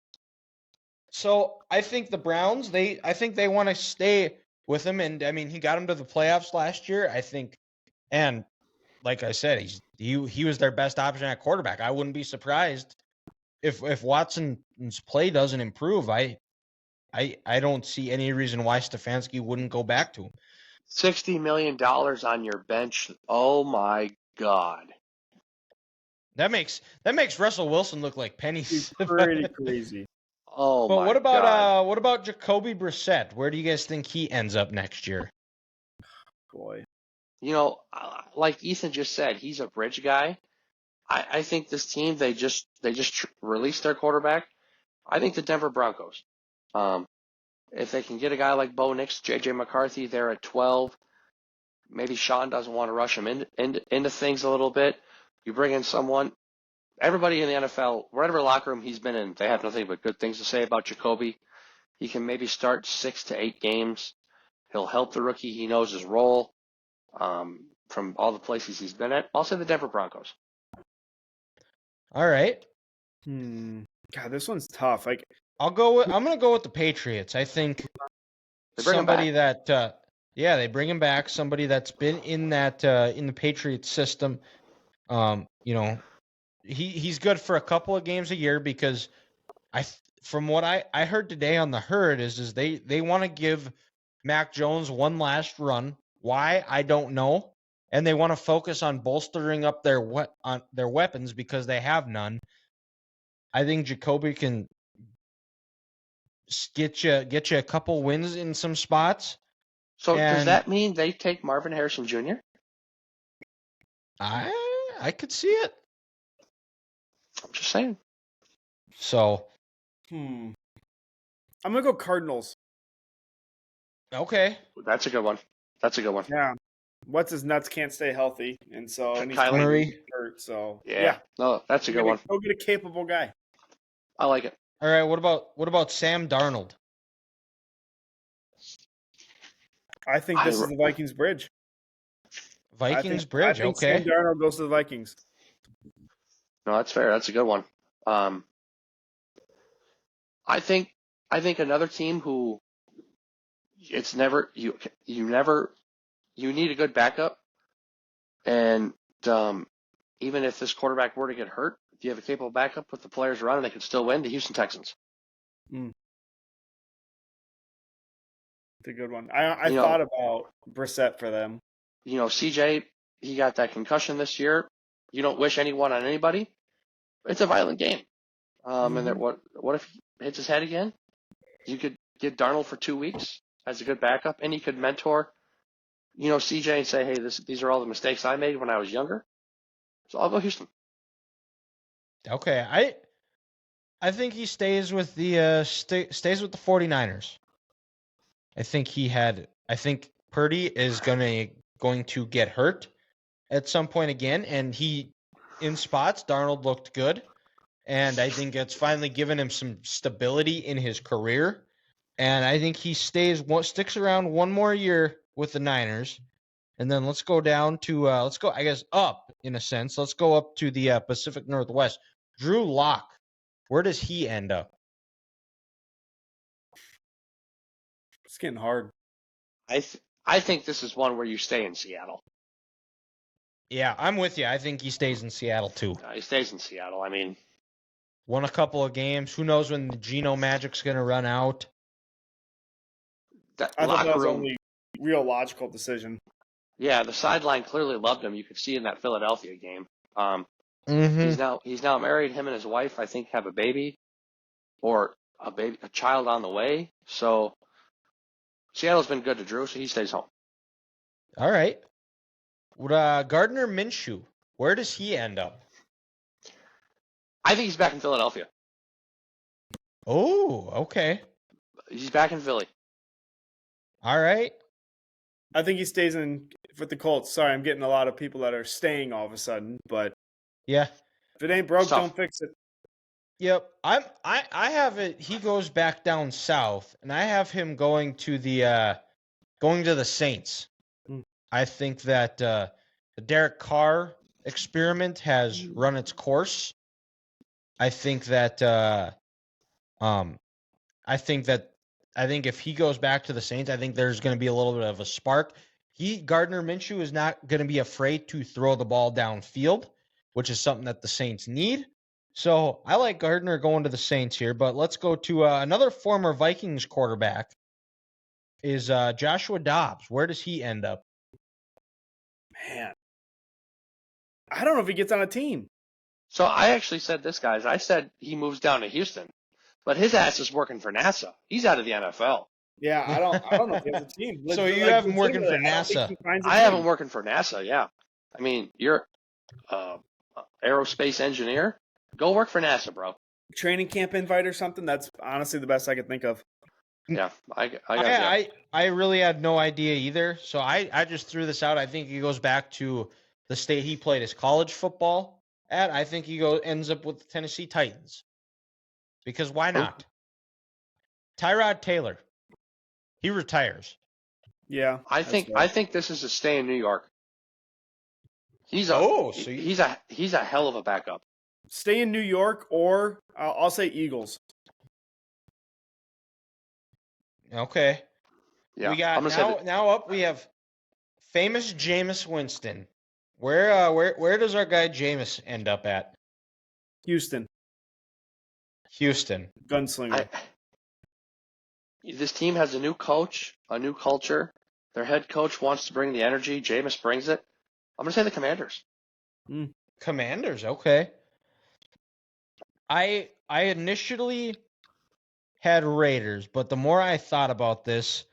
So I think the Browns, I think they want to stay with him. And I mean, he got him to the playoffs last year, I think. And like I said, he was their best option at quarterback. I wouldn't be surprised if Watson's play doesn't improve. I don't see any reason why Stefanski wouldn't go back to him. $60 million on your bench. Oh my God. That makes Russell Wilson look like pennies. He's pretty crazy. Oh But my what about God. what about Jacoby Brissett? Where do you guys think he ends up next year? Boy. You know, like Ethan just said, he's a bridge guy. I think this team they just released their quarterback. I think the Denver Broncos. If they can get a guy like Bo Nix, J.J. McCarthy there at 12, maybe Sean doesn't want to rush him into things a little bit. You bring in someone. Everybody in the NFL, whatever locker room he's been in, they have nothing but good things to say about Jacoby. He can maybe start 6 to 8 games. He'll help the rookie. He knows his role from all the places he's been at. I'll say the Denver Broncos. All right. God, this one's tough. Like I'm going to go with the Patriots. I think They bring him somebody that they bring him back, somebody that's been in that in the Patriots system. You know, he's good for a couple of games a year because from what I heard today on the herd is they want to give Mac Jones one last run. Why? I don't know. And they want to focus on bolstering up their weapons because they have none. I think Jacoby can get you a couple wins in some spots. So does that mean they take Marvin Harrison Jr.? I could see it. I'm just saying. So, I'm gonna go Cardinals. okay. That's a good one. Yeah. What's his nuts can't stay healthy, and so and he's Kyler hurt. So yeah. No, that's a good one. Go get a capable guy. I like it. All right. What about Sam Darnold? I think this is the Vikings bridge. Vikings bridge. I think Okay. Sam Darnold goes to the Vikings. No, that's fair. That's a good one. I think another team who it's never you need a good backup, and even if this quarterback were to get hurt, if you have a capable backup with the players around him, they can still win. The Houston Texans. It's a good one. I thought about Brissett for them. You know, CJ, he got that concussion this year. You don't wish anyone on anybody. It's a violent game. And then what if he hits his head again? You could get Darnold for 2 weeks as a good backup, and you could mentor, CJ and say, hey, these are all the mistakes I made when I was younger. So I'll go Houston. Okay. I think he stays with the stays with the 49ers. I think Purdy is going to get hurt at some point again, and in spots Darnold looked good, and I think it's finally given him some stability in his career, and I think he sticks around one more year with the Niners, and then let's go down to I guess up in a sense. Let's go up to the Pacific Northwest. Drew Lock, where does he end up? It's getting hard. I think this is one where you stay in Seattle. Yeah, I'm with you. I think he stays in Seattle too. He stays in Seattle. I mean, won a couple of games. Who knows when the Geno Magic's going to run out? I thought that was the only real logical decision. Yeah, the sideline clearly loved him. You could see in that Philadelphia game. He's now married. Him and his wife, I think, have a baby or a child on the way. So Seattle's been good to Drew, so he stays home. All right. Gardner Minshew, where does he end up? I think he's back in Philadelphia. Oh, okay. He's back in Philly. All right. I think he stays in with the Colts. Sorry, I'm getting a lot of people that are staying all of a sudden, but Yeah. if it ain't broke, Tough. don't fix it. Yep. I have it. He goes back down south, and I have him going to the Saints. Hmm. I think that the Derek Carr experiment has run its course. I think that I think if he goes back to the Saints, I think there's going to be a little bit of a spark. Gardner Minshew is not going to be afraid to throw the ball downfield, which is something that the Saints need. So I like Gardner going to the Saints here, but let's go to another former Vikings quarterback is Joshua Dobbs. Where does he end up? Man, I don't know if he gets on a team. So I actually said this, guys. I said he moves down to Houston, but his ass is working for NASA. He's out of the NFL. Yeah, I don't know if he has a team. So you have him working for NASA. I have him working for NASA. Yeah, I mean you're aerospace engineer. Go work for NASA, bro. Training camp invite or something. That's honestly the best I could think of. Yeah, I got you. I really had no idea either. So I just threw this out. I think he goes back to the state he played his college football at. I think he ends up with the Tennessee Titans. Because why not? Tyrod Taylor. He retires. Yeah, I think this is a stay in New York. He's a hell of a backup. Stay in New York, or I'll say Eagles. Okay. Yeah, We got now up. We have famous Jameis Winston. Where does our guy Jameis end up at? Houston. Gunslinger. This team has a new coach, a new culture. Their head coach wants to bring the energy. Jameis brings it. I'm going to say the Commanders. Commanders, okay. I initially had Raiders, but the more I thought about this,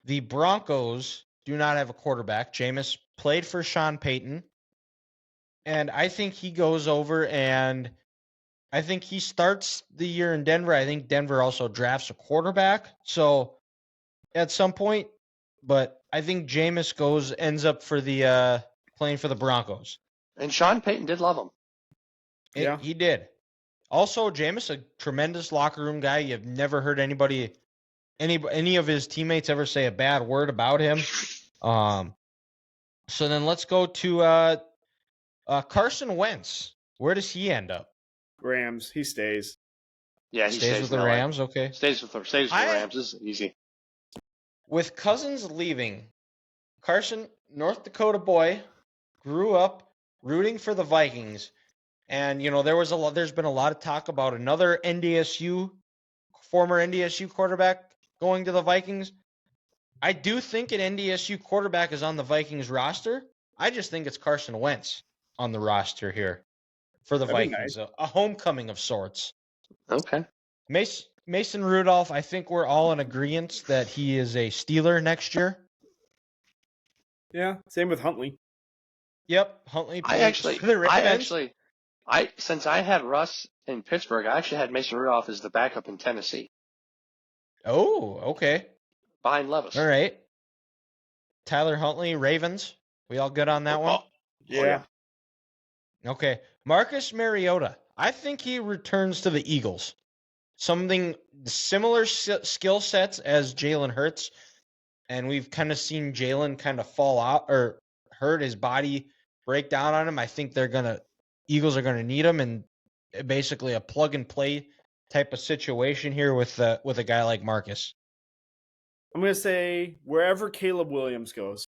the Broncos do not have a quarterback. Jameis played for Sean Payton, and I think he goes over and I think he starts the year in Denver. I think Denver also drafts a quarterback. So at some point, but I think Jameis ends up for the playing for the Broncos. And Sean Payton did love him. Yeah. He did. Also, Jameis, a tremendous locker room guy. You've never heard any of his teammates ever say a bad word about him. So then let's go to Carson Wentz. Where does he end up? Rams. He stays. Yeah, he stays with the Rams. Okay. Stays with the Rams. This is easy. With Cousins leaving, Carson, North Dakota boy, grew up rooting for the Vikings. And, there's been a lot of talk about another former NDSU quarterback going to the Vikings. I do think an NDSU quarterback is on the Vikings roster. I just think it's Carson Wentz on the roster here for the Vikings. Nice. A homecoming of sorts. Okay. Mason Rudolph, I think we're all in agreement that he is a Steeler next year. Yeah, same with Huntley. Yep, Huntley. Since I had Russ in Pittsburgh, I actually had Mason Rudolph as the backup in Tennessee. Oh, okay. Behind Levis. All right. Tyler Huntley, Ravens. We all good on that one? Yeah. Okay. Marcus Mariota. I think he returns to the Eagles. Something similar skill sets as Jalen Hurts. And we've kind of seen Jalen kind of fall out or hurt his body break down on him. I think Eagles are going to need him, and basically a plug and play type of situation here with a guy like Marcus. I'm going to say wherever Caleb Williams goes.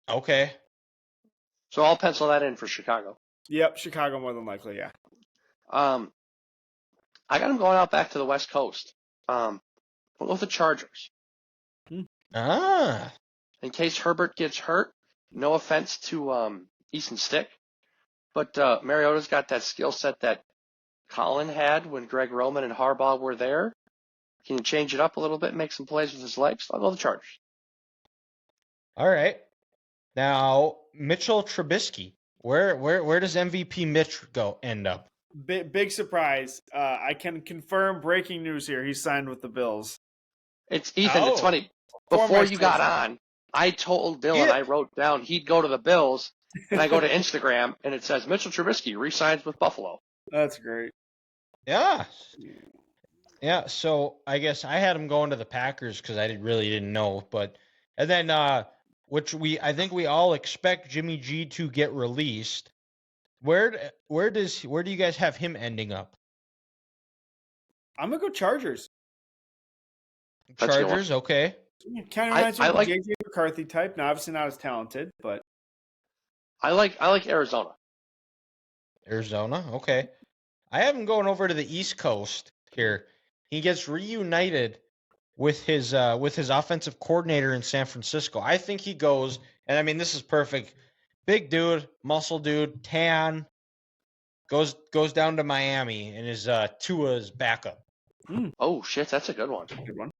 Okay. So I'll pencil that in for Chicago. Yep, Chicago more than likely, yeah. I got him going out back to the West Coast. We'll go with the Chargers. In case Herbert gets hurt, no offense to Easton Stick, but Mariota's got that skill set that Colin had when Greg Roman and Harbaugh were there. Can you change it up a little bit, make some plays with his legs? I'll go the Chargers. All right. Now, Mitchell Trubisky. Where does MVP Mitch end up? Big surprise. I can confirm breaking news here. He signed with the Bills. It's Ethan. It's funny. Before you got on, I told Dylan I wrote down he'd go to the Bills, and I go to Instagram and it says Mitchell Trubisky re-signs with Buffalo. That's great. Yeah. Yeah. So I guess I had him going to the Packers because I really didn't know, and then I think we all expect Jimmy G to get released. Where do you guys have him ending up? I'm gonna go Chargers. Chargers, okay. Kind of reminds me of the JJ McCarthy type. Now, obviously not as talented, but I like Arizona. Arizona, okay. I have him going over to the East Coast here. He gets reunited with his offensive coordinator in San Francisco. I think he goes, and I mean this is perfect. Big dude, muscle dude, tan, goes down to Miami and is Tua's backup. Oh shit, that's a good one. Good one.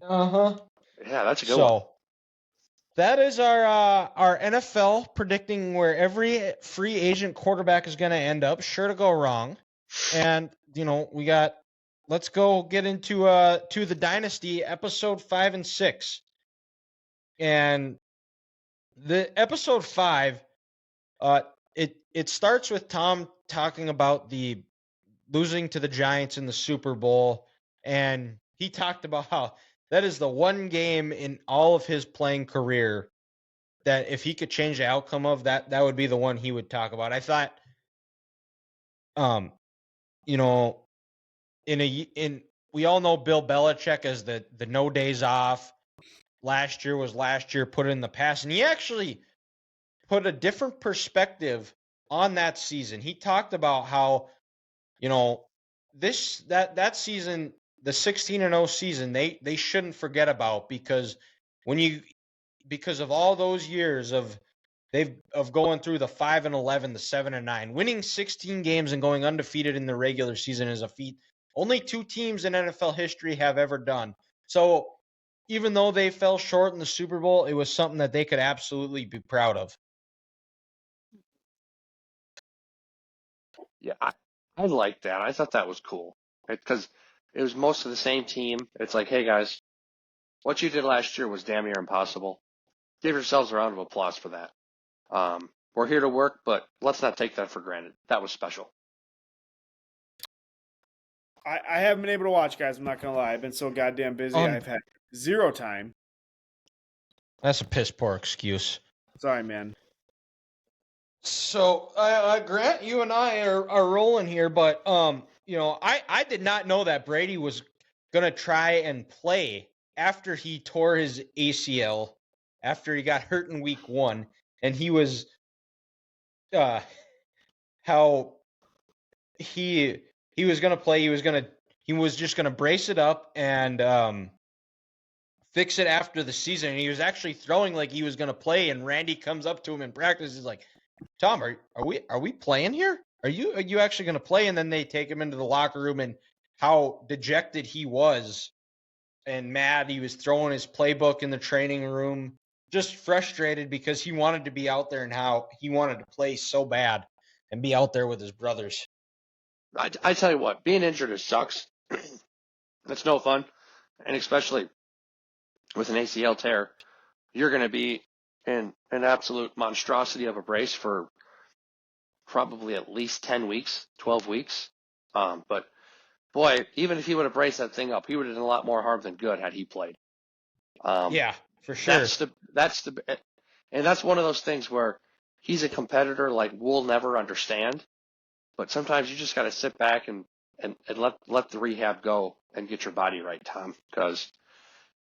Uh-huh. Yeah, that's a good one. So that is our NFL predicting where every free agent quarterback is going to end up. Sure to go wrong. And let's go get into to the Dynasty episode 5 and 6. And the episode 5 it starts with Tom talking about the losing to the Giants in the Super Bowl, and he talked about how that is the one game in all of his playing career that if he could change the outcome of that would be the one he would talk about. I thought we all know Bill Belichick as the no days off. Last year was last year, put it in the past, and he actually put a different perspective on that season. He talked about how, that season, the 16-0 season, they shouldn't forget about because of all those years of going through the 5-11, the 7-9, winning 16 games and going undefeated in the regular season is a feat only 2 teams in NFL history have ever done. So even though they fell short in the Super Bowl, it was something that they could absolutely be proud of. Yeah, I like that. I thought that was cool because it was most of the same team. It's like, hey guys, what you did last year was damn near impossible. Give yourselves a round of applause for that. We're here to work, but let's not take that for granted. That was special. I haven't been able to watch, guys. I'm not going to lie. I've been so goddamn busy. I've had zero time. That's a piss poor excuse. Sorry, man. So, Grant, you and I are rolling here, but, I did not know that Brady was going to try and play after he tore his ACL, after he got hurt in week 1, and he was, how he was going to play. He was just going to brace it up and fix it after the season. And he was actually throwing like he was going to play. And Randy comes up to him in practice. He's like, "Tom, are we playing here? Are you actually going to play?" And then they take him into the locker room, and how dejected he was and mad. He was throwing his playbook in the training room, just frustrated because he wanted to be out there and how he wanted to play so bad and be out there with his brothers. I tell you what, being injured sucks. It's no fun. And especially with an ACL tear, you're going to be in an absolute monstrosity of a brace for probably at least 10 weeks, 12 weeks. But boy, even if he would have braced that thing up, he would have done a lot more harm than good had he played. Yeah, for sure. And that's one of those things where he's a competitor like we'll never understand. But sometimes you just got to sit back and let the rehab go and get your body right, Tom. Because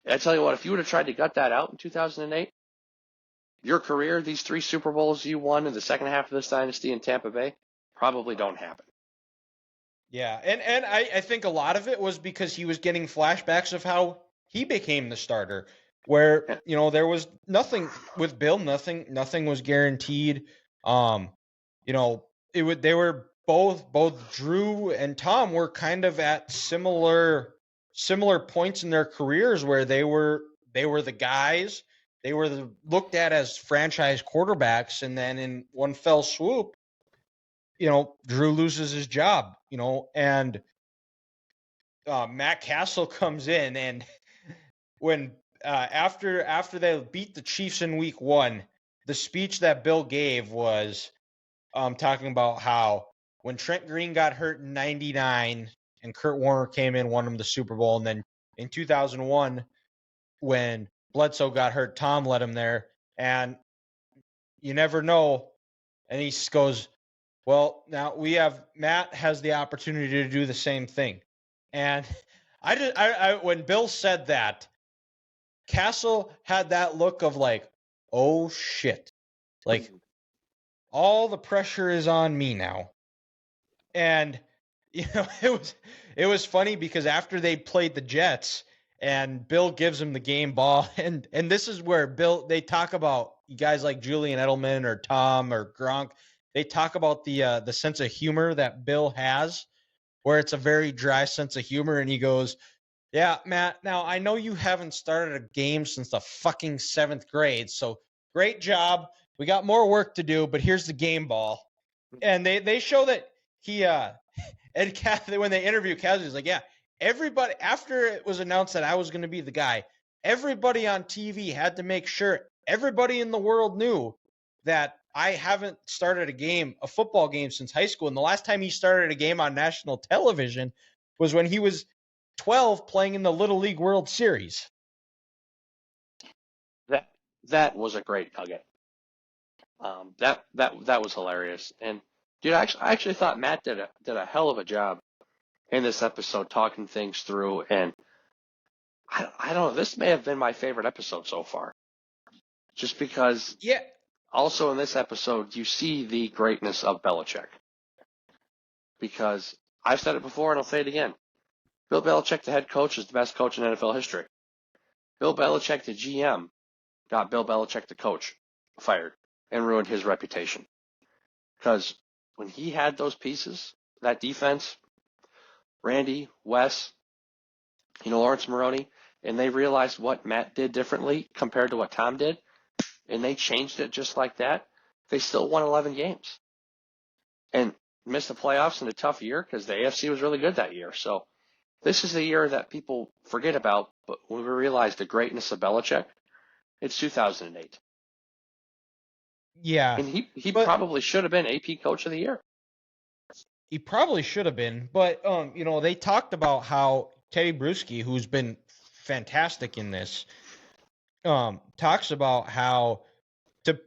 I tell you what, if you would have tried to gut that out in 2008, your career, these 3 Super Bowls you won in the second half of this dynasty in Tampa Bay, probably don't happen. Yeah, and I think a lot of it was because he was getting flashbacks of how he became the starter, where there was nothing with Bill, nothing was guaranteed. They were both Drew and Tom were kind of at similar points in their careers where they were the guys they were looked at as franchise quarterbacks, and then in one fell swoop, Drew loses his job, and Matt Castle comes in, and when after they beat the Chiefs in Week 1, the speech that Bill gave was talking about how when Trent Green got hurt in '99 and Kurt Warner came in, won him the Super Bowl, and then in 2001 when Bledsoe got hurt, Tom led him there, and you never know. And he goes, well, now Matt has the opportunity to do the same thing. And when Bill said that, Castle had that look of like, oh shit, like all the pressure is on me now. And it was funny because after they played the Jets and Bill gives him the game ball, and this is where they talk about guys like Julian Edelman or Tom or Gronk. They talk about the sense of humor that Bill has, where it's a very dry sense of humor, and he goes, yeah, Matt, now I know you haven't started a game since the fucking 7th grade, so great job. We got more work to do, but here's the game ball. And they show that he and Kathy, when they interview Kelce, he's like, yeah, everybody, after it was announced that I was going to be the guy, everybody on TV had to make sure everybody in the world knew that I haven't started a football game since high school. And the last time he started a game on national television was when he was 12 playing in the Little League World Series. That was a great nugget. That was hilarious. And dude, I actually thought Matt did a hell of a job in this episode talking things through. And I don't know, this may have been my favorite episode so far, just because. Yeah. Also in this episode, you see the greatness of Belichick, because I've said it before and I'll say it again. Bill Belichick, the head coach, is the best coach in NFL history. Bill Belichick, the GM, got Bill Belichick, the coach, fired and ruined his reputation. Because when he had those pieces, that defense, Randy, Wes, Lawrence Maroney, and they realized what Matt did differently compared to what Tom did, and they changed it just like that, they still won 11 games. And missed the playoffs in a tough year because the AFC was really good that year. So this is the year that people forget about, but when we realize the greatness of Belichick, it's 2008. Yeah. And he probably should have been AP Coach of the Year. He probably should have been, but they talked about how Teddy Bruschi, who's been fantastic in this, talks about how to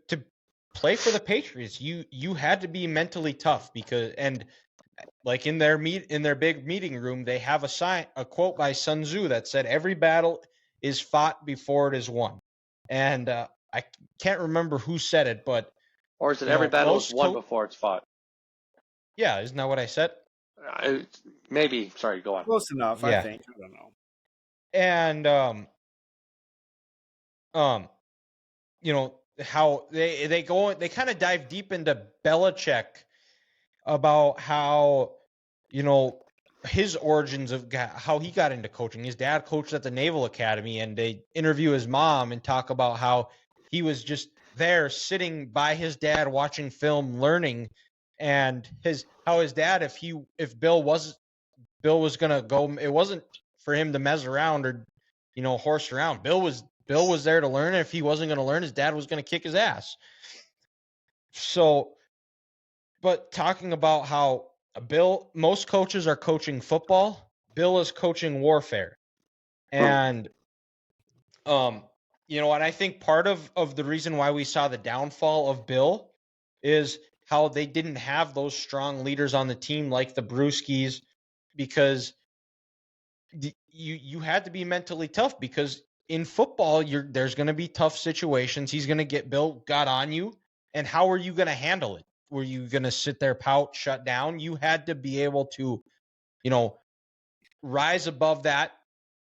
play for the Patriots, you had to be mentally tough like in their big meeting room, they have a quote by Sun Tzu that said every battle is fought before it is won. And I can't remember who said it, but or is it every battle is won before it's fought? Yeah, isn't that what I said? Maybe. Sorry, go on. Close enough, yeah. I think. I don't know. And how they kind of dive deep into Belichick about how his origins of how he got into coaching. His dad coached at the Naval Academy, and they interview his mom and talk about how he was just there sitting by his dad watching film, learning, and how his dad, if Bill was gonna go, it wasn't for him to mess around or horse around. Bill was there to learn. If he wasn't going to learn, his dad was going to kick his ass. So, but talking about how most coaches are coaching football, Bill is coaching warfare. And, and I think part of the reason why we saw the downfall of Bill is how they didn't have those strong leaders on the team like the Brewskis, because you had to be mentally tough, because in football, there's going to be tough situations. Bill got on you, and how are you going to handle it? Were you going to sit there, pout, shut down? You had to be able to, rise above that,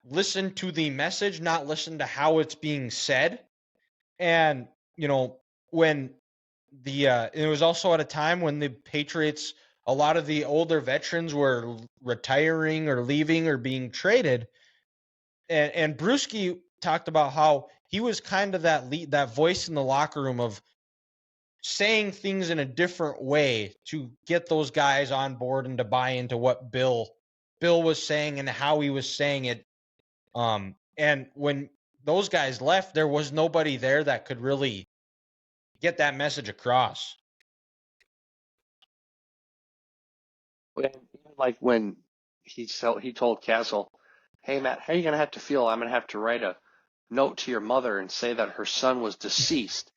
listen to the message, not listen to how it's being said. And, when it was also at a time when the Patriots, a lot of the older veterans were retiring or leaving or being traded. And Bruschi talked about how he was kind of that voice in the locker room of saying things in a different way to get those guys on board and to buy into what Bill was saying and how he was saying it. And when those guys left, there was nobody there that could really get that message across. Like when he told Castle, "Hey Matt, how are you gonna have to feel? I'm gonna have to write a note to your mother and say that her son was deceased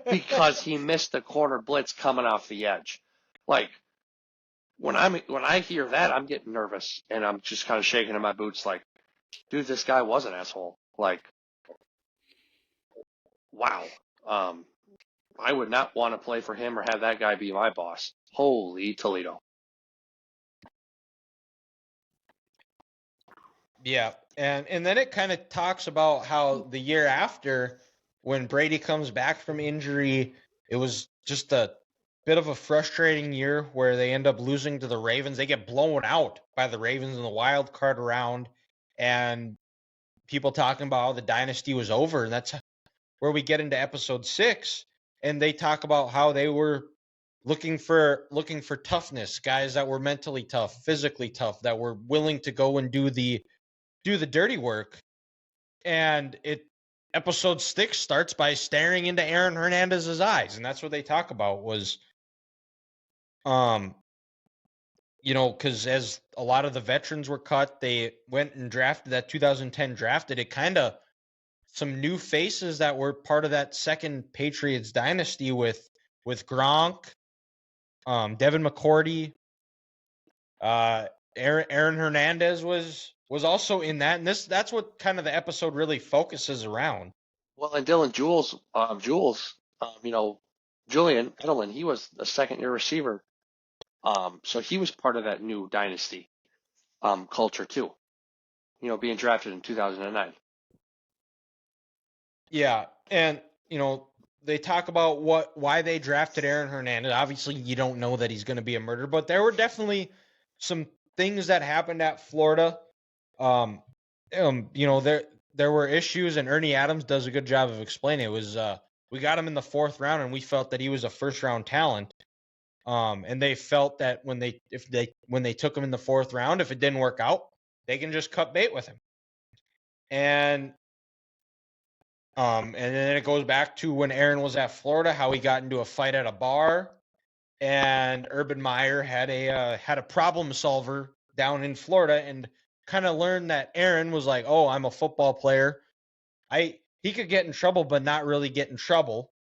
because he missed the corner blitz coming off the edge." Like when I hear that, I'm getting nervous and I'm just kind of shaking in my boots. Like, dude, this guy was an asshole. Like, wow. I would not want to play for him or have that guy be my boss. Holy Toledo. Yeah, and then it kind of talks about how the year after, when Brady comes back from injury, it was just a bit of a frustrating year where they end up losing to the Ravens. They get blown out by the Ravens in the wild card round, and people talking about how the dynasty was over, and that's where we get into episode 6, and they talk about how they were looking for toughness, guys that were mentally tough, physically tough, that were willing to go and do the dirty work. And episode 6 starts by staring into Aaron Hernandez's eyes, and that's what they talk about was because as a lot of the veterans were cut, they went and drafted that 2010 drafted it kind of some new faces that were part of that second Patriots dynasty with Gronk, Devin McCourty, Aaron Hernandez was also in that, and that's what kind of the episode really focuses around. Well, and Dylan Jules, Julian Edelman, he was a second-year receiver, so he was part of that new dynasty culture too. Being drafted in 2009. Yeah, and they talk about why they drafted Aaron Hernandez. Obviously, you don't know that he's going to be a murderer, but there were definitely some things that happened at Florida. There were issues, and Ernie Adams does a good job of explaining it. Was we got him in the 4th round, and we felt that he was a first-round talent. And they felt that when they took him in the 4th round, if it didn't work out, they can just cut bait with him. And then it goes back to when Aaron was at Florida, how he got into a fight at a bar, and Urban Meyer had a problem solver down in Florida, and kind of learned that Aaron was like, "Oh, I'm a football player. He could get in trouble, but not really get in trouble."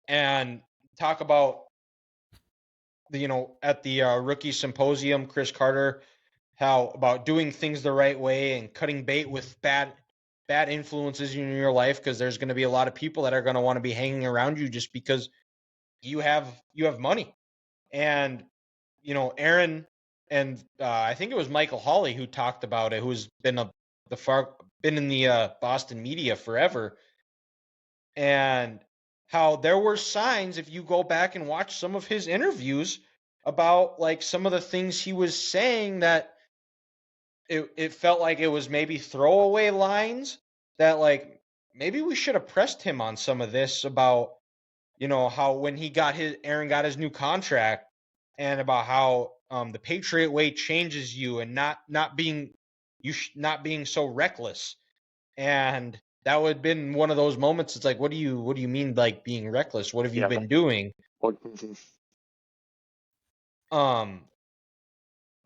And talk about at the rookie symposium, Chris Carter, how about doing things the right way and cutting bait with bad influences in your life, because there's going to be a lot of people that are going to want to be hanging around you just because you have money. And Aaron and I think it was Michael Hawley who talked about it, who's been in the Boston media forever, and how there were signs, if you go back and watch some of his interviews, about like some of the things he was saying, that it felt like it was maybe throwaway lines, that like maybe we should have pressed him on some of this, about how when Aaron got his new contract, and about how the Patriot way changes you, and not being so reckless. And that would have been one of those moments. It's like, what do you mean, like, being reckless? What have you been doing?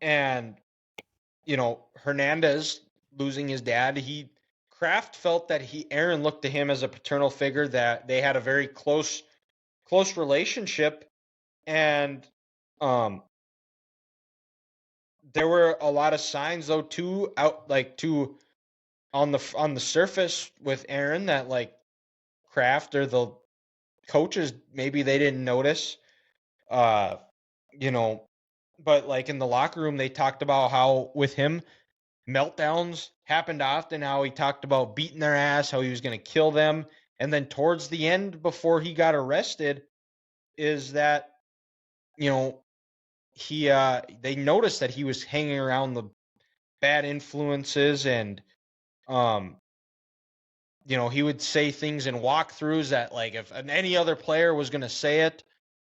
And Hernandez losing his dad, Kraft felt that Aaron looked to him as a paternal figure, that they had a very close relationship, and there were a lot of signs though too on the surface with Aaron, that like Kraft or the coaches, maybe they didn't notice, but like in the locker room, they talked about how with him meltdowns happened often, how he talked about beating their ass, how he was going to kill them. And then towards the end, before he got arrested, is that they noticed that he was hanging around the bad influences, and he would say things in walkthroughs that, like, if any other player was going to say it,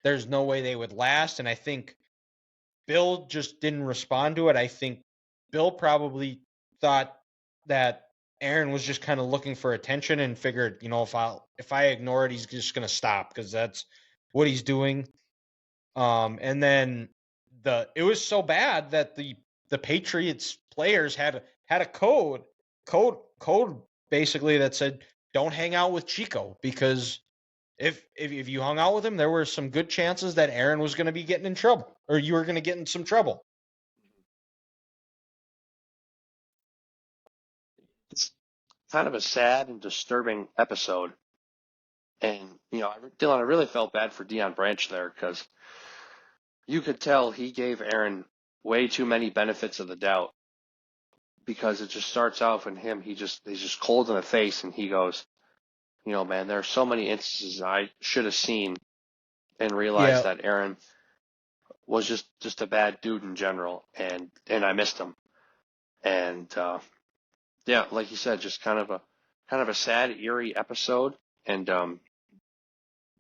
there's no way they would last. And I think Bill just didn't respond to it. I think Bill probably thought that Aaron was just kind of looking for attention and figured, if I ignore it, he's just going to stop because that's what he's doing. And then it was so bad that the Patriots players had a code basically that said don't hang out with Chico, because if you hung out with him, there were some good chances that Aaron was going to be getting in trouble, or you were going to get in some trouble. It's kind of a sad and disturbing episode. And, Dylan, I really felt bad for Deion Branch there, because you could tell he gave Aaron way too many benefits of the doubt, because it just starts off in him. He's just cold in the face, and he goes, man, there are so many instances I should have seen and realized that Aaron was just a bad dude in general, and I missed him. And like you said, just kind of a sad, eerie episode. And I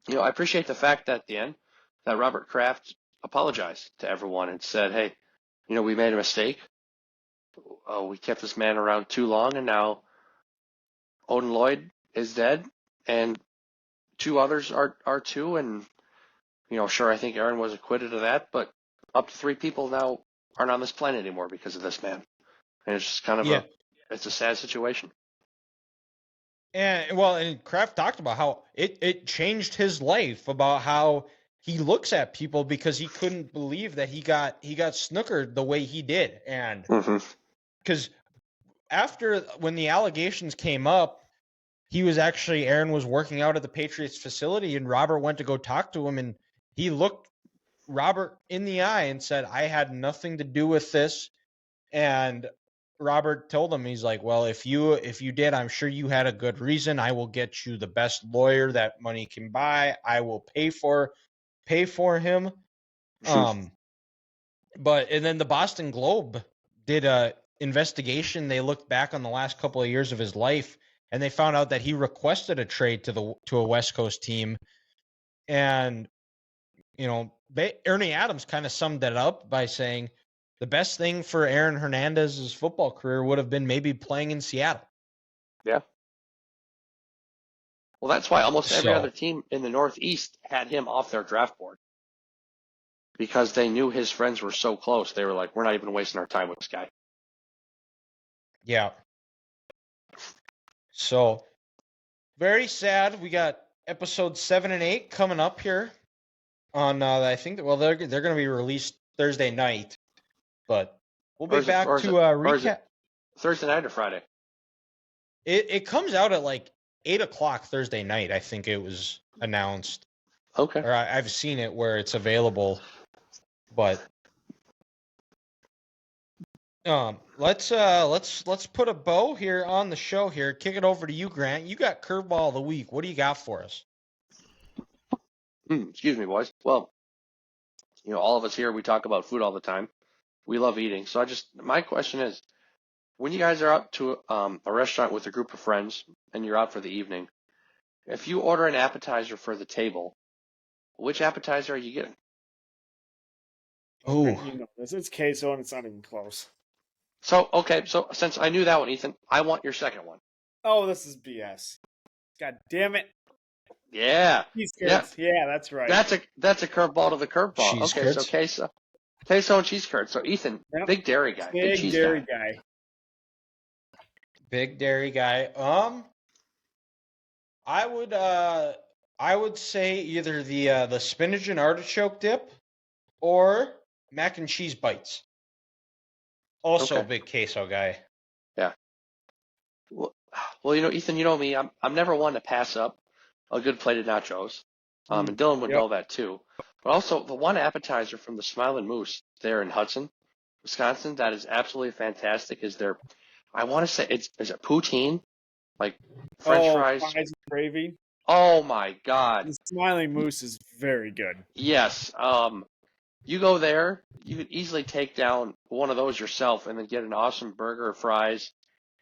appreciate the fact that at the end that Robert Kraft apologized to everyone and said, hey, we made a mistake. We kept this man around too long, and now Odin Lloyd is dead, and 2 others are too. And sure, I think Aaron was acquitted of that, but up to 3 people now aren't on this planet anymore because of this man. And it's just kind of it's a sad situation. And Kraft talked about how it changed his life, about how he looks at people, because he couldn't believe that he got snookered the way he did. And because after, when the allegations came up, Aaron was working out at the Patriots facility, and Robert went to go talk to him, and he looked Robert in the eye and said, I had nothing to do with this. And Robert told him, he's like, well, if you did, I'm sure you had a good reason. I will get you the best lawyer that money can buy. I will pay for him. And then the Boston Globe did a investigation. They looked back on the last couple of years of his life, and they found out that he requested a trade to a West Coast team. And Ernie Adams kind of summed it up by saying the best thing for Aaron Hernandez's football career would have been maybe playing in Seattle. Yeah. Well, that's why almost every other team in the Northeast had him off their draft board, because they knew his friends were so close. They were like, we're not even wasting our time with this guy. Yeah. So, very sad. We got episodes 7 and 8 coming up here on, I think, they're going to be released Thursday night, but we'll be back to recap. Thursday night or Friday? It comes out at like 8 o'clock Thursday night. I think it was announced. Okay. Or I've seen it where it's available, but let's put a bow here on the show here. Kick it over to you, Grant. You got Curveball of the Week. What do you got for us? Excuse me, boys. Well, all of us here, we talk about food all the time. We love eating. So my question is, when you guys are out to a restaurant with a group of friends and you're out for the evening, if you order an appetizer for the table, which appetizer are you getting? Oh, it's queso, and it's not even close. So since I knew that one, Ethan, I want your second one. Oh, this is BS. God damn it. Yeah. Cheese curds. Yeah, that's right. That's a curveball to the curveball. Cheese okay, curds. So queso and cheese curds. So Ethan, big dairy guy. Big cheese dairy guy. Big dairy guy. I would say either the spinach and artichoke dip or mac and cheese bites. Also a big queso guy. Yeah. Well, Ethan, you know me. I'm never one to pass up a good plate of nachos. And Dylan would know that too. But also the one appetizer from the Smiling Moose there in Hudson, Wisconsin, that is absolutely fantastic. Is their, I want to say is it poutine, like French fries and gravy. Oh my God! The Smiling Moose is very good. Yes. You go there, you could easily take down one of those yourself, and then get an awesome burger, fries,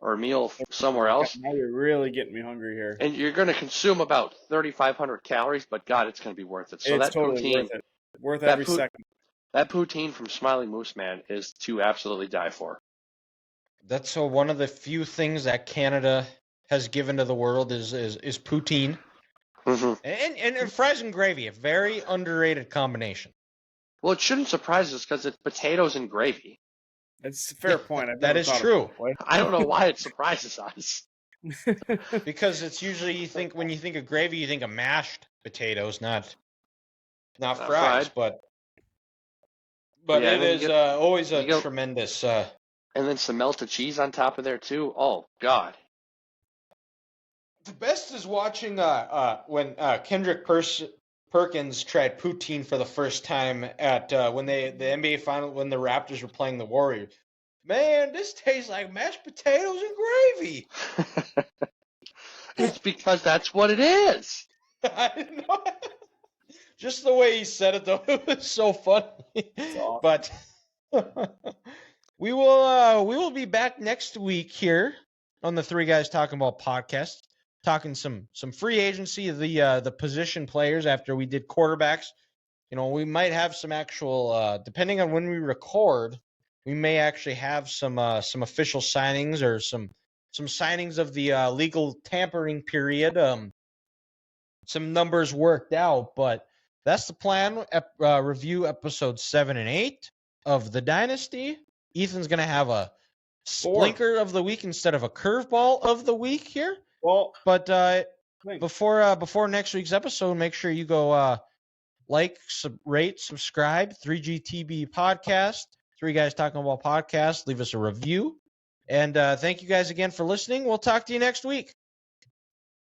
or a meal somewhere else, Now you're really getting me hungry here. and you're going to consume about 3,500 calories, but God, it's going to be worth it. So It's that totally poutine, worth it. Worth that every pout- second. that poutine from Smiling Moose Man is to absolutely die for. That's one of the few things that Canada has given to the world is poutine. Mm-hmm. And fries and gravy, a very underrated combination. Well, it shouldn't surprise us because it's potatoes and gravy. It's a fair point. I've that never is thought of true. it that way. I don't know why it surprises us. Because it's usually when you think of gravy, you think of mashed potatoes, not fries. Fried. But Yeah, it is always a go- tremendous. And then some melted cheese on top of there too. Oh God. The best is watching when Kendrick Perkins tried poutine for the first time at when the NBA final when the Raptors were playing the Warriors. Man, this tastes like mashed potatoes and gravy. It's because that's what it is. I didn't know. Just the way he said it, though, it was so funny. Awesome. But we will be back next week here on the Three Guys Talking Ball podcast, talking some free agency of the position players after we did quarterbacks. You know, we might have some actual, depending on when we record, we may actually have some official signings or some signings of the legal tampering period. Some numbers worked out, but that's the plan. Review episodes 7 and 8 of the Dynasty. Ethan's gonna have a splinker of the week instead of a curveball of the week here. Well, But before next week's episode, make sure you go like, rate, subscribe. 3GTB podcast. Three Guys Talking About podcast. Leave us a review. And thank you guys again for listening. We'll talk to you next week.